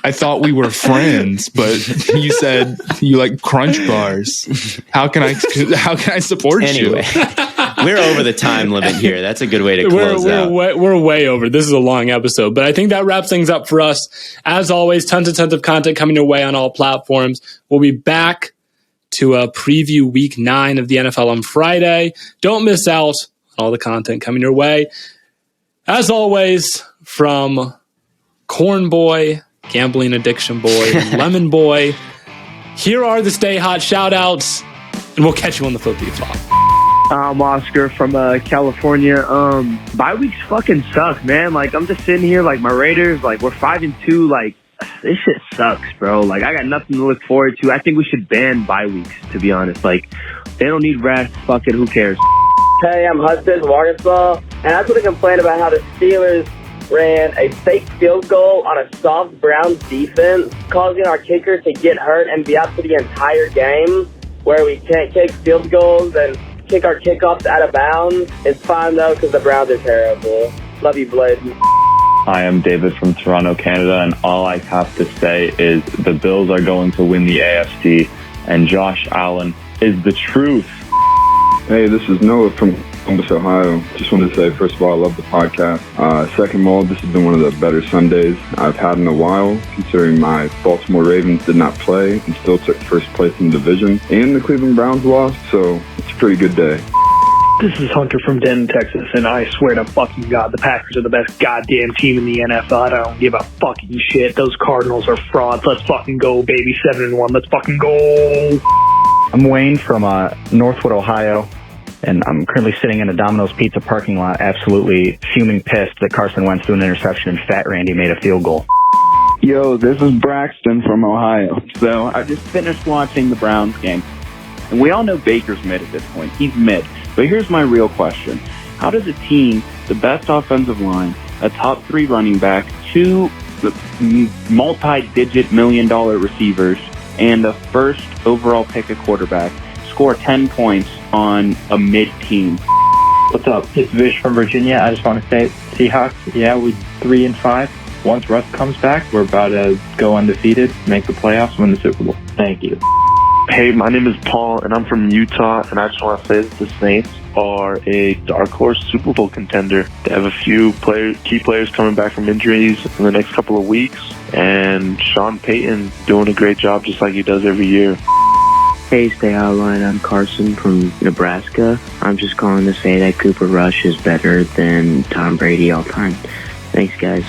I thought we were friends, but you said you like Crunch bars. How can I support you? We're over the time limit here. That's a good way to close out. We're way over. This is a long episode, but I think that wraps things up for us. As always, tons of content coming your way on all platforms. We'll be back to preview week 9 of the NFL on Friday. Don't miss out on all the content coming your way. As always, from Corn Boy, Gambling Addiction Boy, and Lemon Boy, here are the Stay Hot shout-outs, and we'll catch you on the Flippy Flop. I'm Oscar from California. Bye weeks fucking suck, man. Like, I'm just sitting here, like, my Raiders, like, we're 5-2. Like, this shit sucks, bro. Like, I got nothing to look forward to. I think we should ban bye weeks, to be honest. Like, they don't need rest. Fucking who cares? Hey, I'm Hudson from Arkansas, and I just want to complain about how the Steelers ran a fake field goal on a soft Browns defense, causing our kicker to get hurt and be out for the entire game, where we can't kick field goals and kick our kickoffs out of bounds. It's fine, though, because the Browns are terrible. Love you, Blaiden. Hi, I'm David from Toronto, Canada, and all I have to say is the Bills are going to win the AFC, and Josh Allen is the truth. Hey, this is Noah from Columbus, Ohio. Just wanted to say, first of all, I love the podcast. Second of all, this has been one of the better Sundays I've had in a while, considering my Baltimore Ravens did not play and still took first place in the division, and the Cleveland Browns lost, so it's a pretty good day. This is Hunter from Denton, Texas, and I swear to fucking God, the Packers are the best goddamn team in the NFL. I don't give a fucking shit. Those Cardinals are frauds. Let's fucking go, baby. 7-1. Let's fucking go. I'm Wayne from Northwood, Ohio, and I'm currently sitting in a Domino's Pizza parking lot, absolutely fuming pissed that Carson Wentz threw an interception and Fat Randy made a field goal. Yo, this is Braxton from Ohio. So I just finished watching the Browns game, and we all know Baker's mid at this point. He's mid. But here's my real question. How does a team, the best offensive line, a top 3 running back, 2 multi-digit $1 million receivers, and a first overall pick at quarterback score 10 points on a mid-team? What's up? It's Vish from Virginia. I just want to say, Seahawks, yeah, we're 3-5. Once Russ comes back, we're about to go undefeated, make the playoffs, win the Super Bowl. Thank you. Hey, my name is Paul, and I'm from Utah, and I just want to say that the Saints are a dark horse Super Bowl contender. They have a few key players coming back from injuries in the next couple of weeks, and Sean Payton doing a great job just like he does every year. Hey, Stay Outline, I'm Carson from Nebraska. I'm just calling to say that Cooper Rush is better than Tom Brady all time. Thanks, guys.